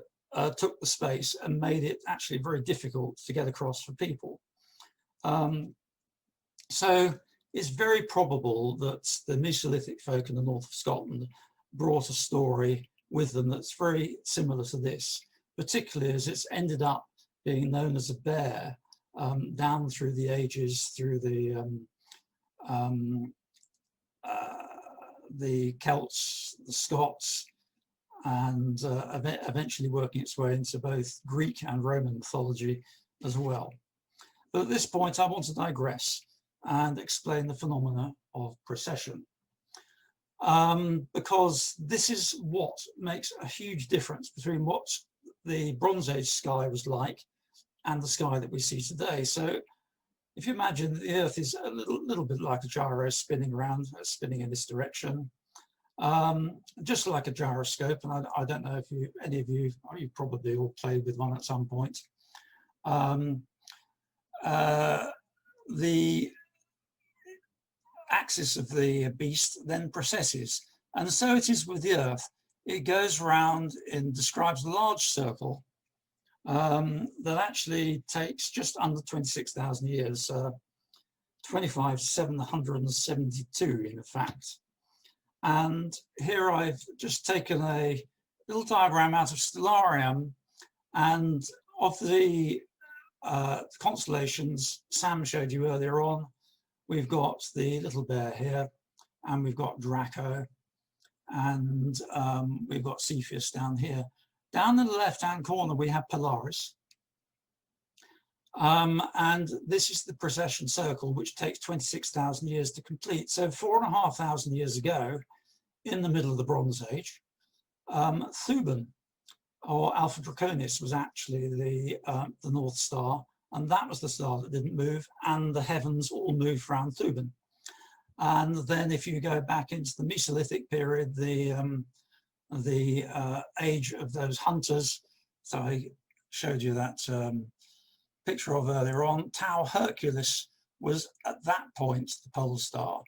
took the space and made it actually very difficult to get across for people. So it's very probable that the Mesolithic folk in the north of Scotland brought a story with them that's very similar to this, particularly as it's ended up being known as a bear down through the ages, through the Celts, the Scots, and eventually working its way into both Greek and Roman mythology as well. But at this point, I want to digress and explain the phenomena of precession, because this is what makes a huge difference between what the Bronze Age sky was like and the sky that we see today. So if you imagine that the Earth is a little bit like a gyro spinning around, spinning in this direction, just like a gyroscope, and I don't know if any of you probably all played with one at some point. The axis of the beast then precesses, and so it is with the Earth. It goes round and describes a large circle that actually takes just under 26,000 years, 25,772 in fact. And here I've just taken a little diagram out of Stellarium, and of the constellations Sam showed you earlier on. We've got the Little Bear here, and we've got Draco, and we've got Cepheus down here. Down in the left-hand corner, we have Polaris. And this is the precession circle, which takes 26,000 years to complete. So 4,500 years ago, in the middle of the Bronze Age, Thuban, or Alpha Draconis, was actually the North Star, and that was the star that didn't move, and the heavens all moved around Thuban. And then if you go back into the Mesolithic period, the age of those hunters, so I showed you that picture of earlier on, Tau Herculis was at that point the pole star.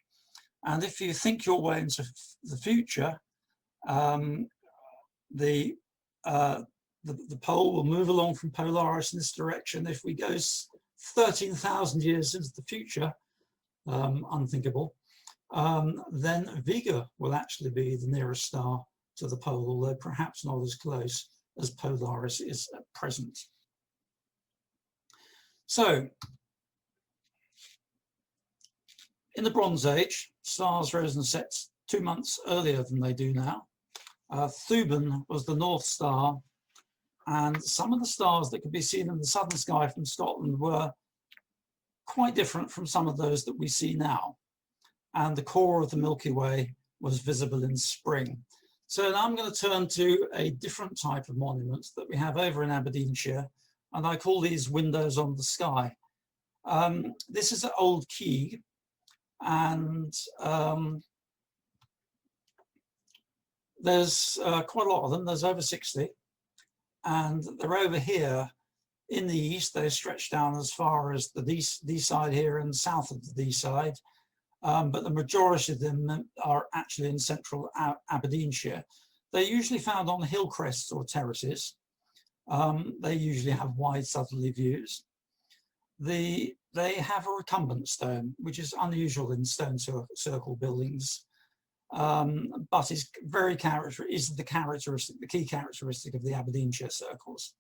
And if you think your way into the future, the pole will move along from Polaris in this direction. If we go 13,000 years into the future, unthinkable, then Vega will actually be the nearest star to the pole, although perhaps not as close as Polaris is at present. So, in the Bronze Age, stars rose and set 2 months earlier than they do now. Thuban was the North Star, and some of the stars that could be seen in the southern sky from Scotland were quite different from some of those that we see now. And the core of the Milky Way was visible in spring. So now I'm going to turn to a different type of monument that we have over in Aberdeenshire, and I call these windows on the sky. This is at Old Quay, and there's quite a lot of them. There's over 60, and they're over here in the east. They stretch down as far as the D side here and south of the D side, but the majority of them are actually in central Aberdeenshire. They're usually found on hill crests or terraces. They usually have wide southerly views. They have a recumbent stone, which is unusual in stone circle buildings, but is the key characteristic of the Aberdeenshire circles.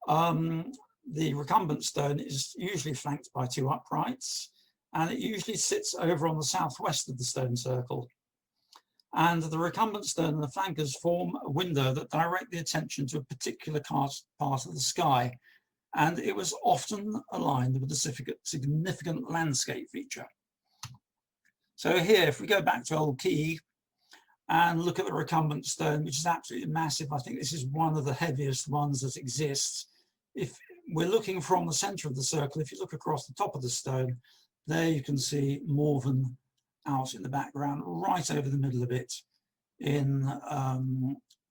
The recumbent stone is usually flanked by 2 uprights, and it usually sits over on the southwest of the stone circle. And the recumbent stone and the flankers form a window that direct the attention to a particular part of the sky, and it was often aligned with a significant landscape feature. So here, if we go back to Old Quay and look at the recumbent stone, which is absolutely massive, I think this is one of the heaviest ones that exists. If we're looking from the center of the circle, if you look across the top of the stone, there you can see Morven out in the background, right over the middle of it in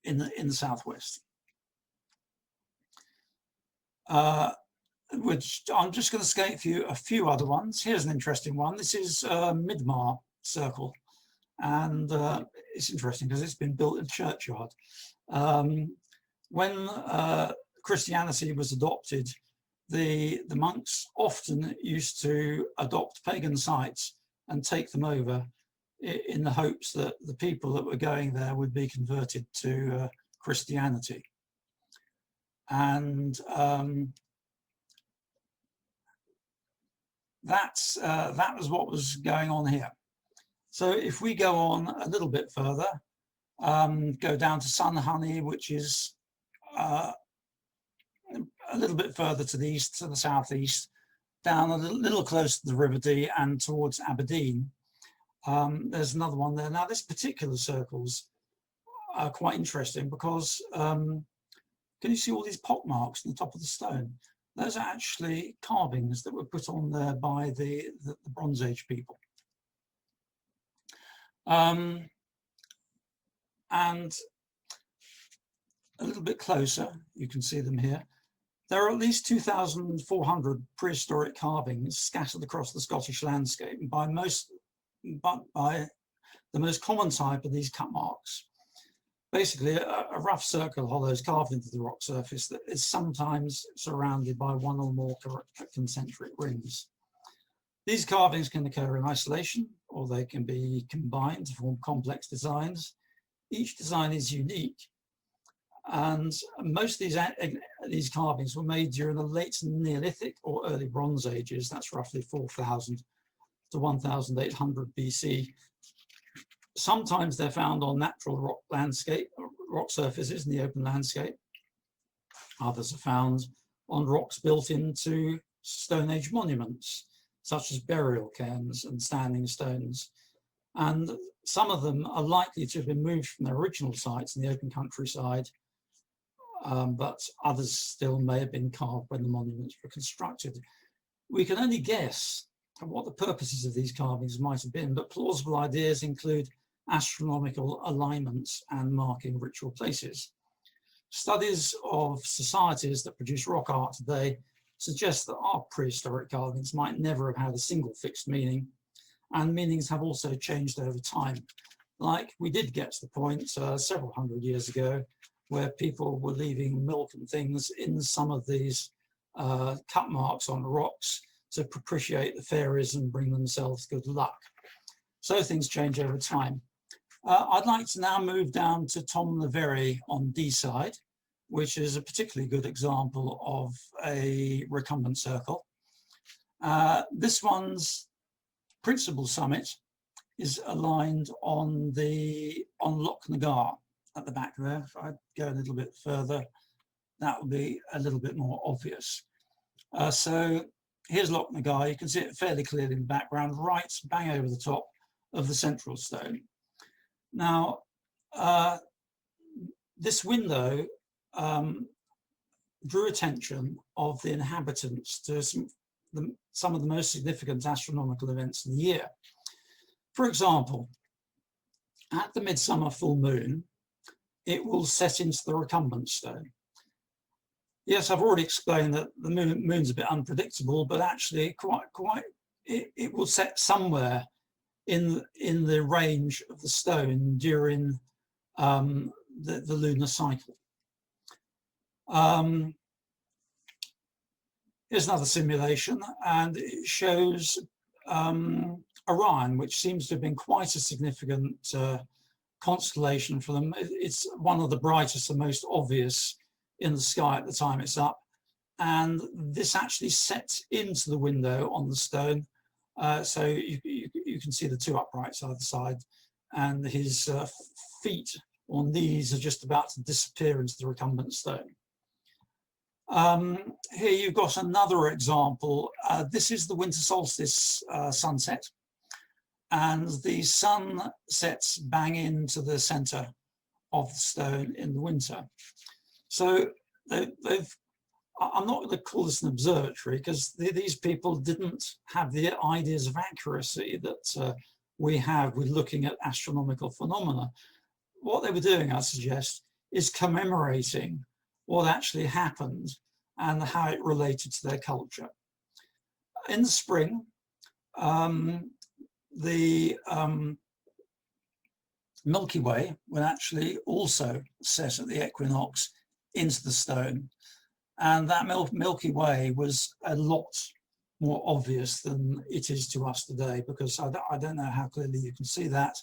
the southwest. Which I'm just going to skate through a few other ones. Here's an interesting one. This is Midmar Circle, and it's interesting because it's been built in a churchyard. When Christianity was adopted, the monks often used to adopt pagan sites and take them over in the hopes that the people that were going there would be converted to Christianity. And that was what was going on here. So if we go on a little bit further, go down to Sunhoney, which is a little bit further to the east, to the southeast, down a little closer to the River Dee and towards Aberdeen. There's another one there. Now, this particular circles are quite interesting because can you see all these pock marks on the top of the stone? Those are actually carvings that were put on there by the Bronze Age people. And a little bit closer, you can see them here. There are at least 2,400 prehistoric carvings scattered across the Scottish landscape, and by the most common type of these cut marks. Basically, a rough circle hollow is carved into the rock surface that is sometimes surrounded by one or more concentric rings. These carvings can occur in isolation, or they can be combined to form complex designs. Each design is unique, And most of these carvings were made during the late Neolithic or early Bronze Ages. That's roughly 4000 to 1800 BC. Sometimes they're found on natural rock surfaces in the open landscape. Others are found on rocks built into Stone Age monuments, such as burial cairns and standing stones. And some of them are likely to have been moved from their original sites in the open countryside, but others still may have been carved when the monuments were constructed. We can only guess what the purposes of these carvings might have been, but plausible ideas include astronomical alignments and marking ritual places. Studies of societies that produce rock art today suggest that our prehistoric carvings might never have had a single fixed meaning, and meanings have also changed over time. Like, we did get to the point several hundred years ago where people were leaving milk and things in some of these cut marks on rocks to propitiate the fairies and bring themselves good luck. So things change over time. I'd like to now move down to Tom Lavery on Deeside, which is a particularly good example of a recumbent circle. This one's principal summit is aligned on Loch Nagar at the back there. If I go a little bit further, that will be a little bit more obvious. So here's Loch Nagar. You can see it fairly clearly in the background, right bang over the top of the central stone. Now, this window drew attention of the inhabitants to some of the most significant astronomical events in the year. For example, at the midsummer full moon, it will set into the recumbent stone. Yes, I've already explained that the moon's a bit unpredictable, but actually it will set somewhere in the range of the stone during the lunar cycle. Here's another simulation, and it shows Orion, which seems to have been quite a significant constellation for them. It's one of the brightest and most obvious in the sky at the time it's up. And this actually sets into the window on the stone. So you can see the two uprights either side, and his feet or knees are just about to disappear into the recumbent stone. Here you've got another example. This is the winter solstice sunset, and the sun sets bang into the center of the stone in the winter. So I'm not going to call this an observatory, because these people didn't have the ideas of accuracy that we have with looking at astronomical phenomena. What they were doing, I suggest, is commemorating what actually happened and how it related to their culture. In the spring, the Milky Way will actually also set at the equinox into the stone. And that Milky Way was a lot more obvious than it is to us today, because I don't know how clearly you can see that.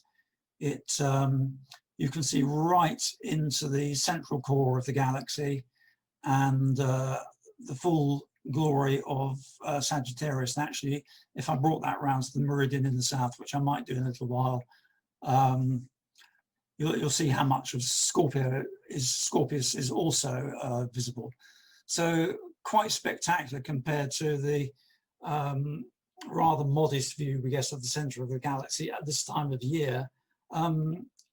You can see right into the central core of the galaxy, and the full glory of Sagittarius. And actually, if I brought that round to the meridian in the south, which I might do in a little while, you'll see how much of Scorpius is also visible. So quite spectacular compared to the rather modest view we get of the center of the galaxy at this time of year,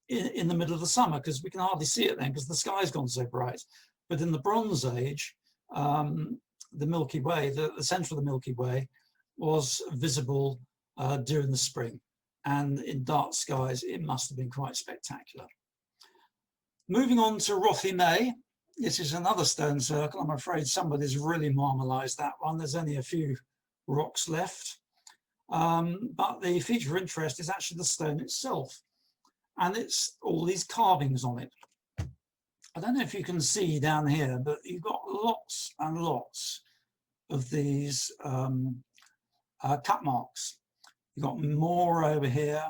in the middle of the summer, because we can hardly see it then because the sky's gone so bright. But in the Bronze Age, the Milky Way, the center of the Milky Way, was visible during the spring, and in dark skies it must have been quite spectacular. Moving on to Rothy May. This is another stone circle. I'm afraid somebody's really marmalised that one. There's only a few rocks left. But the feature of interest is actually the stone itself, and it's all these carvings on it. I don't know if you can see down here, but you've got lots and lots of these cut marks. You've got more over here.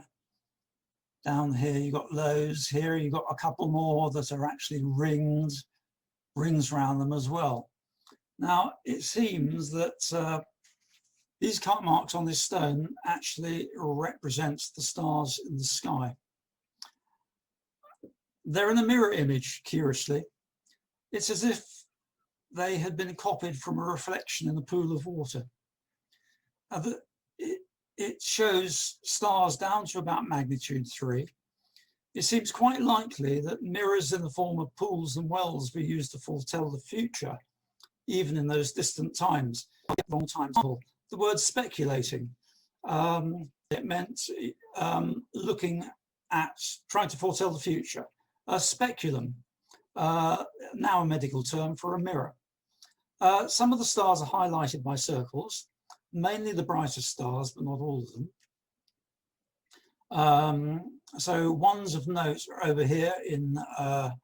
Down here, you've got loads. Here, you've got a couple more that are actually ringed. rings around them as well. Now, it seems that these cut marks on this stone actually represent the stars in the sky. They're in a mirror image, curiously. It's as if they had been copied from a reflection in a pool of water. It shows stars down to about magnitude 3. It seems quite likely that mirrors in the form of pools and wells were used to foretell the future, even in those distant times. Long time. The word speculating, it meant looking at, trying to foretell the future. A speculum, now a medical term for a mirror. Some of the stars are highlighted by circles, mainly the brightest stars, but not all of them. So ones of note are over here in the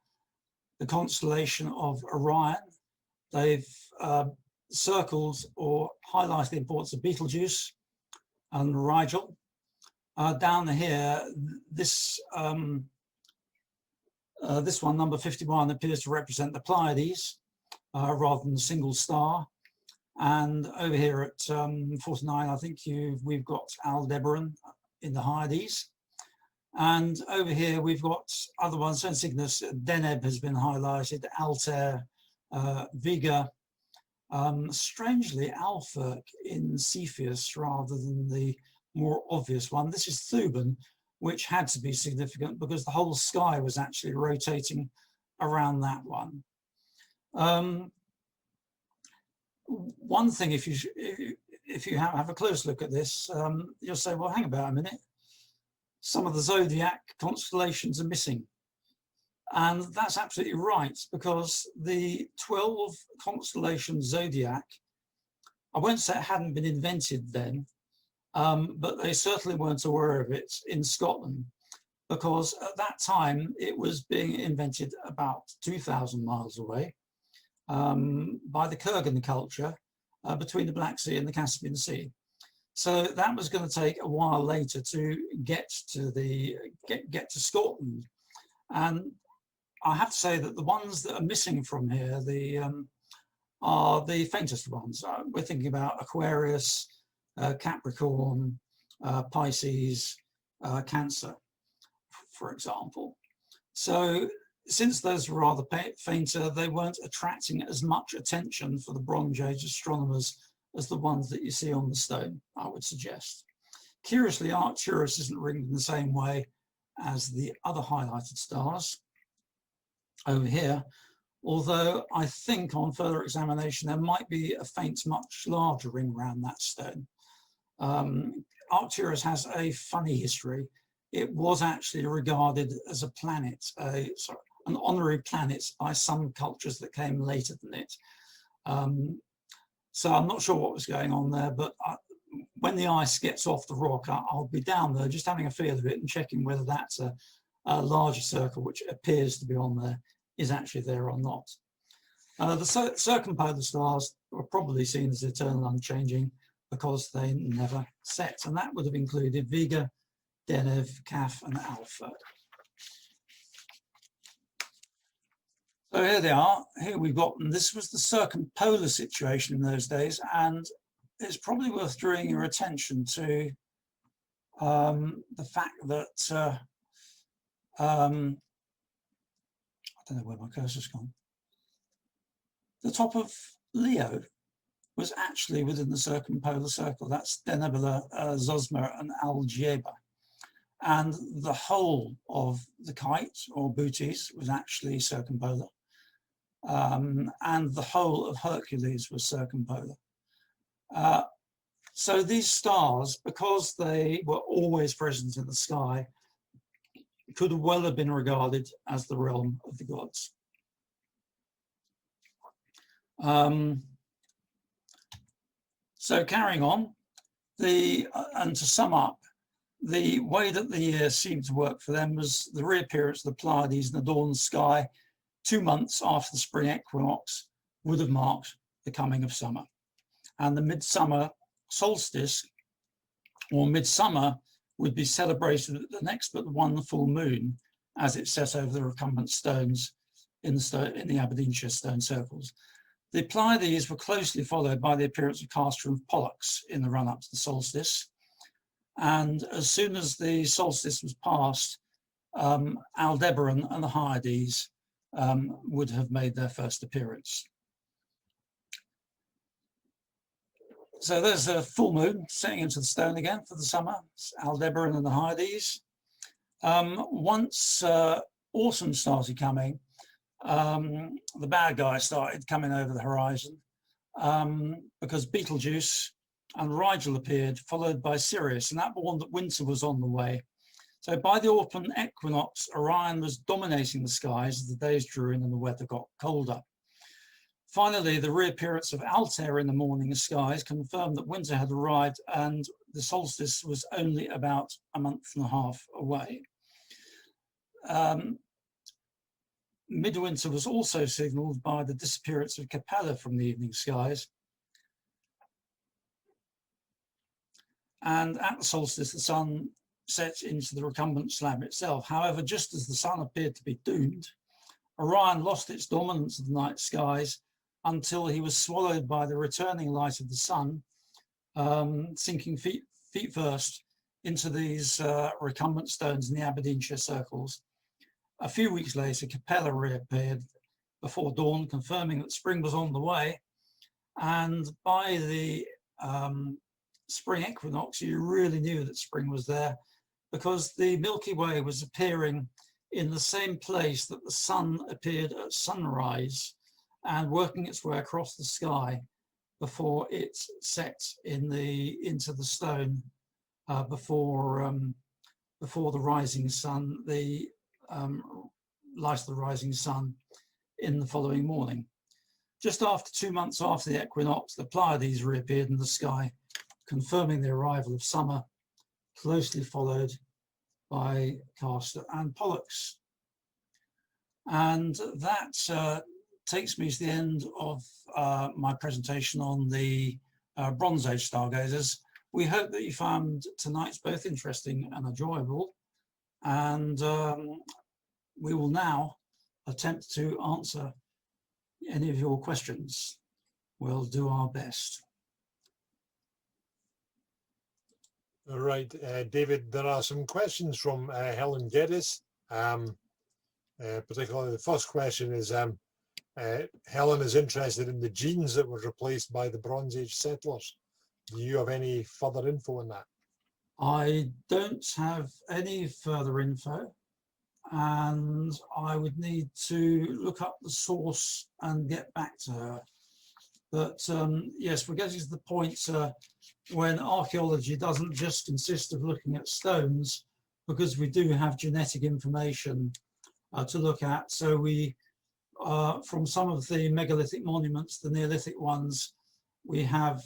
constellation of Orion. They've circled or highlighted the importance of Betelgeuse and Rigel. Down here, this one, number 51, appears to represent the Pleiades rather than a single star. And over here at 49, I think we've got Aldebaran in the Hyades. And over here we've got other ones. St. Cygnus, Deneb has been highlighted, Altair, Vega, strangely Alpha in Cepheus rather than the more obvious one. This is Thuban, which had to be significant because the whole sky was actually rotating around that one. One thing, if you have a close look at this, you'll say, well, hang about a minute. Some of the zodiac constellations are missing. And that's absolutely right, because the 12 constellation zodiac, I won't say it hadn't been invented then, but they certainly weren't aware of it in Scotland, because at that time it was being invented about 2,000 miles away by the Kurgan culture between the Black Sea and the Caspian Sea. So that was going to take a while later to get to Scotland. And I have to say that the ones that are missing from here are the faintest ones. We're thinking about Aquarius, Capricorn, Pisces, Cancer, for example. So since those were rather fainter, they weren't attracting as much attention for the Bronze Age astronomers as the ones that you see on the stone, I would suggest. Curiously, Arcturus isn't ringed in the same way as the other highlighted stars over here, although I think on further examination there might be a faint, much larger ring around that stone. Arcturus has a funny history. It was actually regarded as a planet, an honorary planet by some cultures that came later than it. So I'm not sure what was going on there, but when the ice gets off the rock, I'll be down there just having a feel of it and checking whether that's a larger circle, which appears to be on there, is actually there or not. The circumpolar stars were probably seen as eternal unchanging because they never set, and that would have included Vega, Deneb, Cap, and Alpha. So here they are. Here we've got, and this was the circumpolar situation in those days, and it's probably worth drawing your attention to the fact that I don't know where my cursor's gone. The top of Leo was actually within the circumpolar circle. That's Denebola, Zosma, and Algeba. And the whole of the kite, or Bootes, was actually circumpolar. And the whole of Hercules was circumpolar. So these stars, because they were always present in the sky, could well have been regarded as the realm of the gods. So carrying on, and to sum up, the way that the year seemed to work for them was the reappearance of the Pleiades in the dawn sky 2 months after the spring equinox would have marked the coming of summer. And the midsummer solstice, or midsummer, would be celebrated at the next but one full moon as it set over the recumbent stones in the Aberdeenshire stone circles. The Pleiades were closely followed by the appearance of Castor and Pollux in the run-up to the solstice. And as soon as the solstice was passed, Aldebaran and the Hyades would have made their first appearance. So there's a full moon setting into the stone again for the summer. It's Aldebaran and the Hyades. Once autumn started coming, the bad guys started coming over the horizon because Betelgeuse and Rigel appeared, followed by Sirius, and that warned that winter was on the way. So by the autumn equinox, Orion was dominating the skies as the days drew in and the weather got colder. Finally, the reappearance of Altair in the morning skies confirmed that winter had arrived and the solstice was only about a month and a half away. Midwinter was also signalled by the disappearance of Capella from the evening skies. And at the solstice, the sun sets into the recumbent slab itself. However, just as the sun appeared to be doomed, Orion lost its dominance of the night skies until he was swallowed by the returning light of the sun, sinking feet first into these recumbent stones in the Aberdeenshire circles. A few weeks later, Capella reappeared before dawn, confirming that spring was on the way. And by the spring equinox, you really knew that spring was there, because the Milky Way was appearing in the same place that the sun appeared at sunrise and working its way across the sky before it set into the stone before the rising sun, the light of the rising sun in the following morning. Just after 2 months after the equinox, the Pleiades reappeared in the sky, confirming the arrival of summer, closely followed by Castor and Pollux. And that takes me to the end of my presentation on the Bronze Age stargazers. We hope that you found tonight's both interesting and enjoyable, and we will now attempt to answer any of your questions. We'll do our best. All right, David, there are some questions from Helen Geddes. Particularly the first question is, Helen is interested in the genes that were replaced by the Bronze Age settlers. Do you have any further info on that? I don't have any further info, and I would need to look up the source and get back to her. But yes, we're getting to the point when archaeology doesn't just consist of looking at stones, because we do have genetic information to look at. So we, from some of the megalithic monuments, the Neolithic ones, we have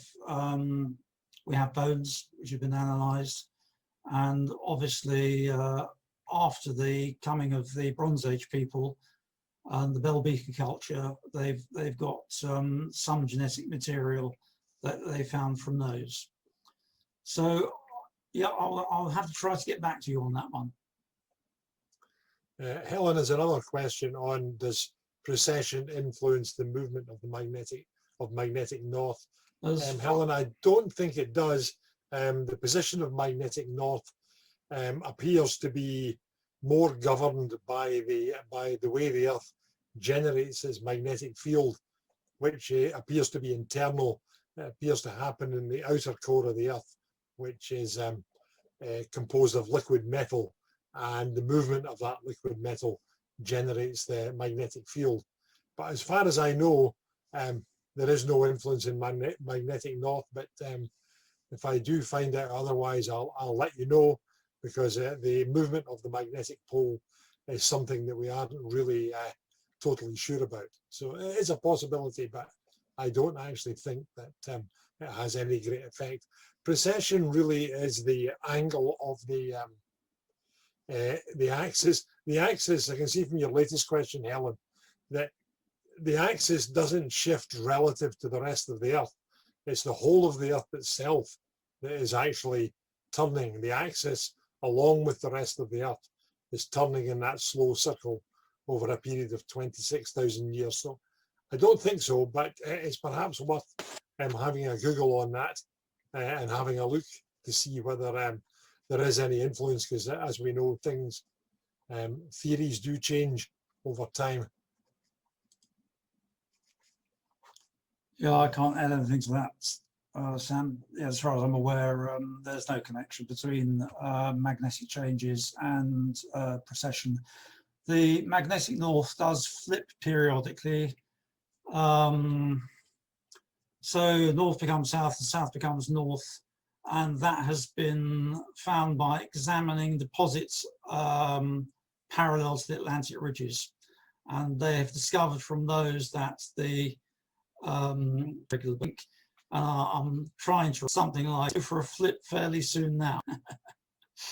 bones which have been analysed, and obviously after the coming of the Bronze Age people and the Belbeka culture, they've got some genetic material that they found from those. So yeah, I'll have to try to get back to you on that one. Helen has another question on, does precession influence the movement of the magnetic north? Helen, I don't think it does. The position of magnetic north appears to be more governed by the way the Earth generates its magnetic field, which appears to be internal. It appears to happen in the outer core of the Earth, which is composed of liquid metal, and the movement of that liquid metal generates the magnetic field. But as far as I know, there is no influence in magnetic north. But if I do find out otherwise, I'll let you know, because the movement of the magnetic pole is something that we aren't really totally sure about. So it is a possibility, but I don't actually think that it has any great effect. Precession really is the angle of the axis. The axis, I can see from your latest question, Helen, that the axis doesn't shift relative to the rest of the Earth. It's the whole of the Earth itself that is actually turning. The axis, along with the rest of the Earth, is turning in that slow circle over a period of 26,000 years. So I don't think so, but it's perhaps worth having a Google on that and having a look to see whether there is any influence, because as we know, things, theories do change over time. Yeah, I can't add anything to that, Sam. Yeah, as far as I'm aware, there's no connection between magnetic changes and precession. The magnetic north does flip periodically. So north becomes south and south becomes north. And that has been found by examining deposits parallel to the Atlantic ridges. And they have discovered from those that the regular week, I'm trying to something like for a flip fairly soon now.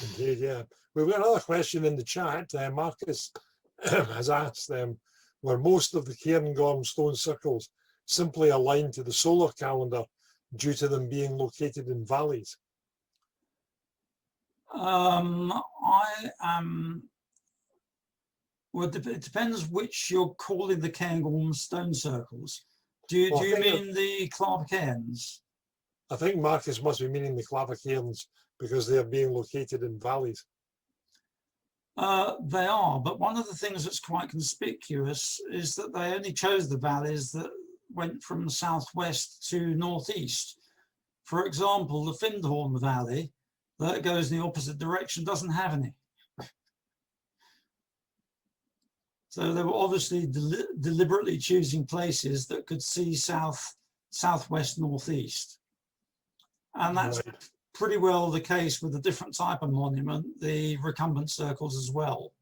Indeed, yeah. We've got another question in the chat. Marcus has asked, were most of the Cairngorm stone circles simply aligned to the solar calendar due to them being located in valleys? Well, it depends which you're calling the Cairngorm stone circles. Do you mean the Clavicairns? I think Marcus must be meaning the Clavicairns because they are being located in valleys. They are, but one of the things that's quite conspicuous is that they only chose the valleys that went from southwest to northeast. For example, the Findhorn Valley that goes in the opposite direction doesn't have any. So they were obviously deliberately choosing places that could see south, southwest, northeast. And that's right. Pretty well the case with a different type of monument, the recumbent circles as well.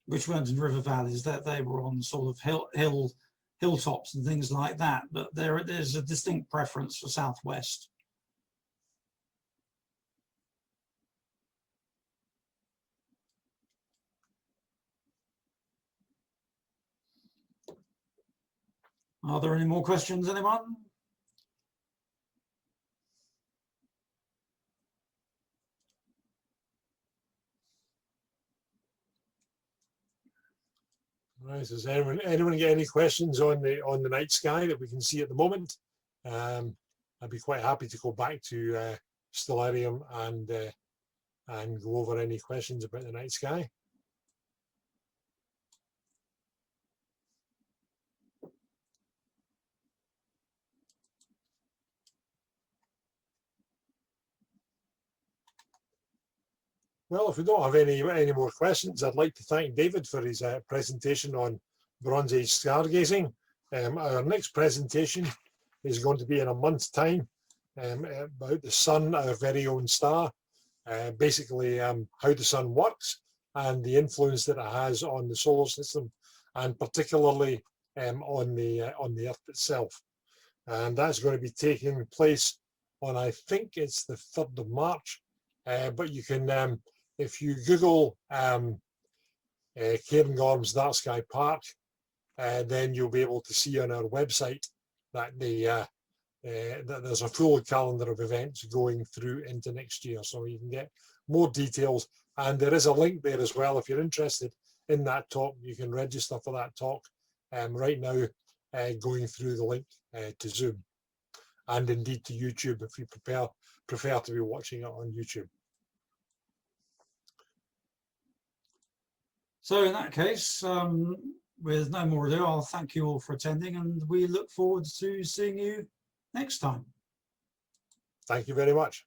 Which weren't in river valleys, that they were on sort of hilltops and things like that, but there's a distinct preference for southwest. Are there any more questions, anyone? Right, does anyone get any questions on the night sky that we can see at the moment? I'd be quite happy to go back to Stellarium and go over any questions about the night sky. Well, if we don't have any more questions, I'd like to thank David for his presentation on Bronze Age stargazing. Our next presentation is going to be in a month's time about the sun, our very own star, basically how the sun works and the influence that it has on the solar system, and particularly on the Earth itself. And that's going to be taking place on, I think it's the 3rd of March, but you can if you Google Cairngorm's Dark Sky Park, then you'll be able to see on our website that that there's a full calendar of events going through into next year, so you can get more details. And there is a link there as well. If you're interested in that talk, you can register for that talk right now, going through the link to Zoom, and indeed to YouTube if you prefer to be watching it on YouTube. So in that case, with no more ado, I'll thank you all for attending, and we look forward to seeing you next time. Thank you very much.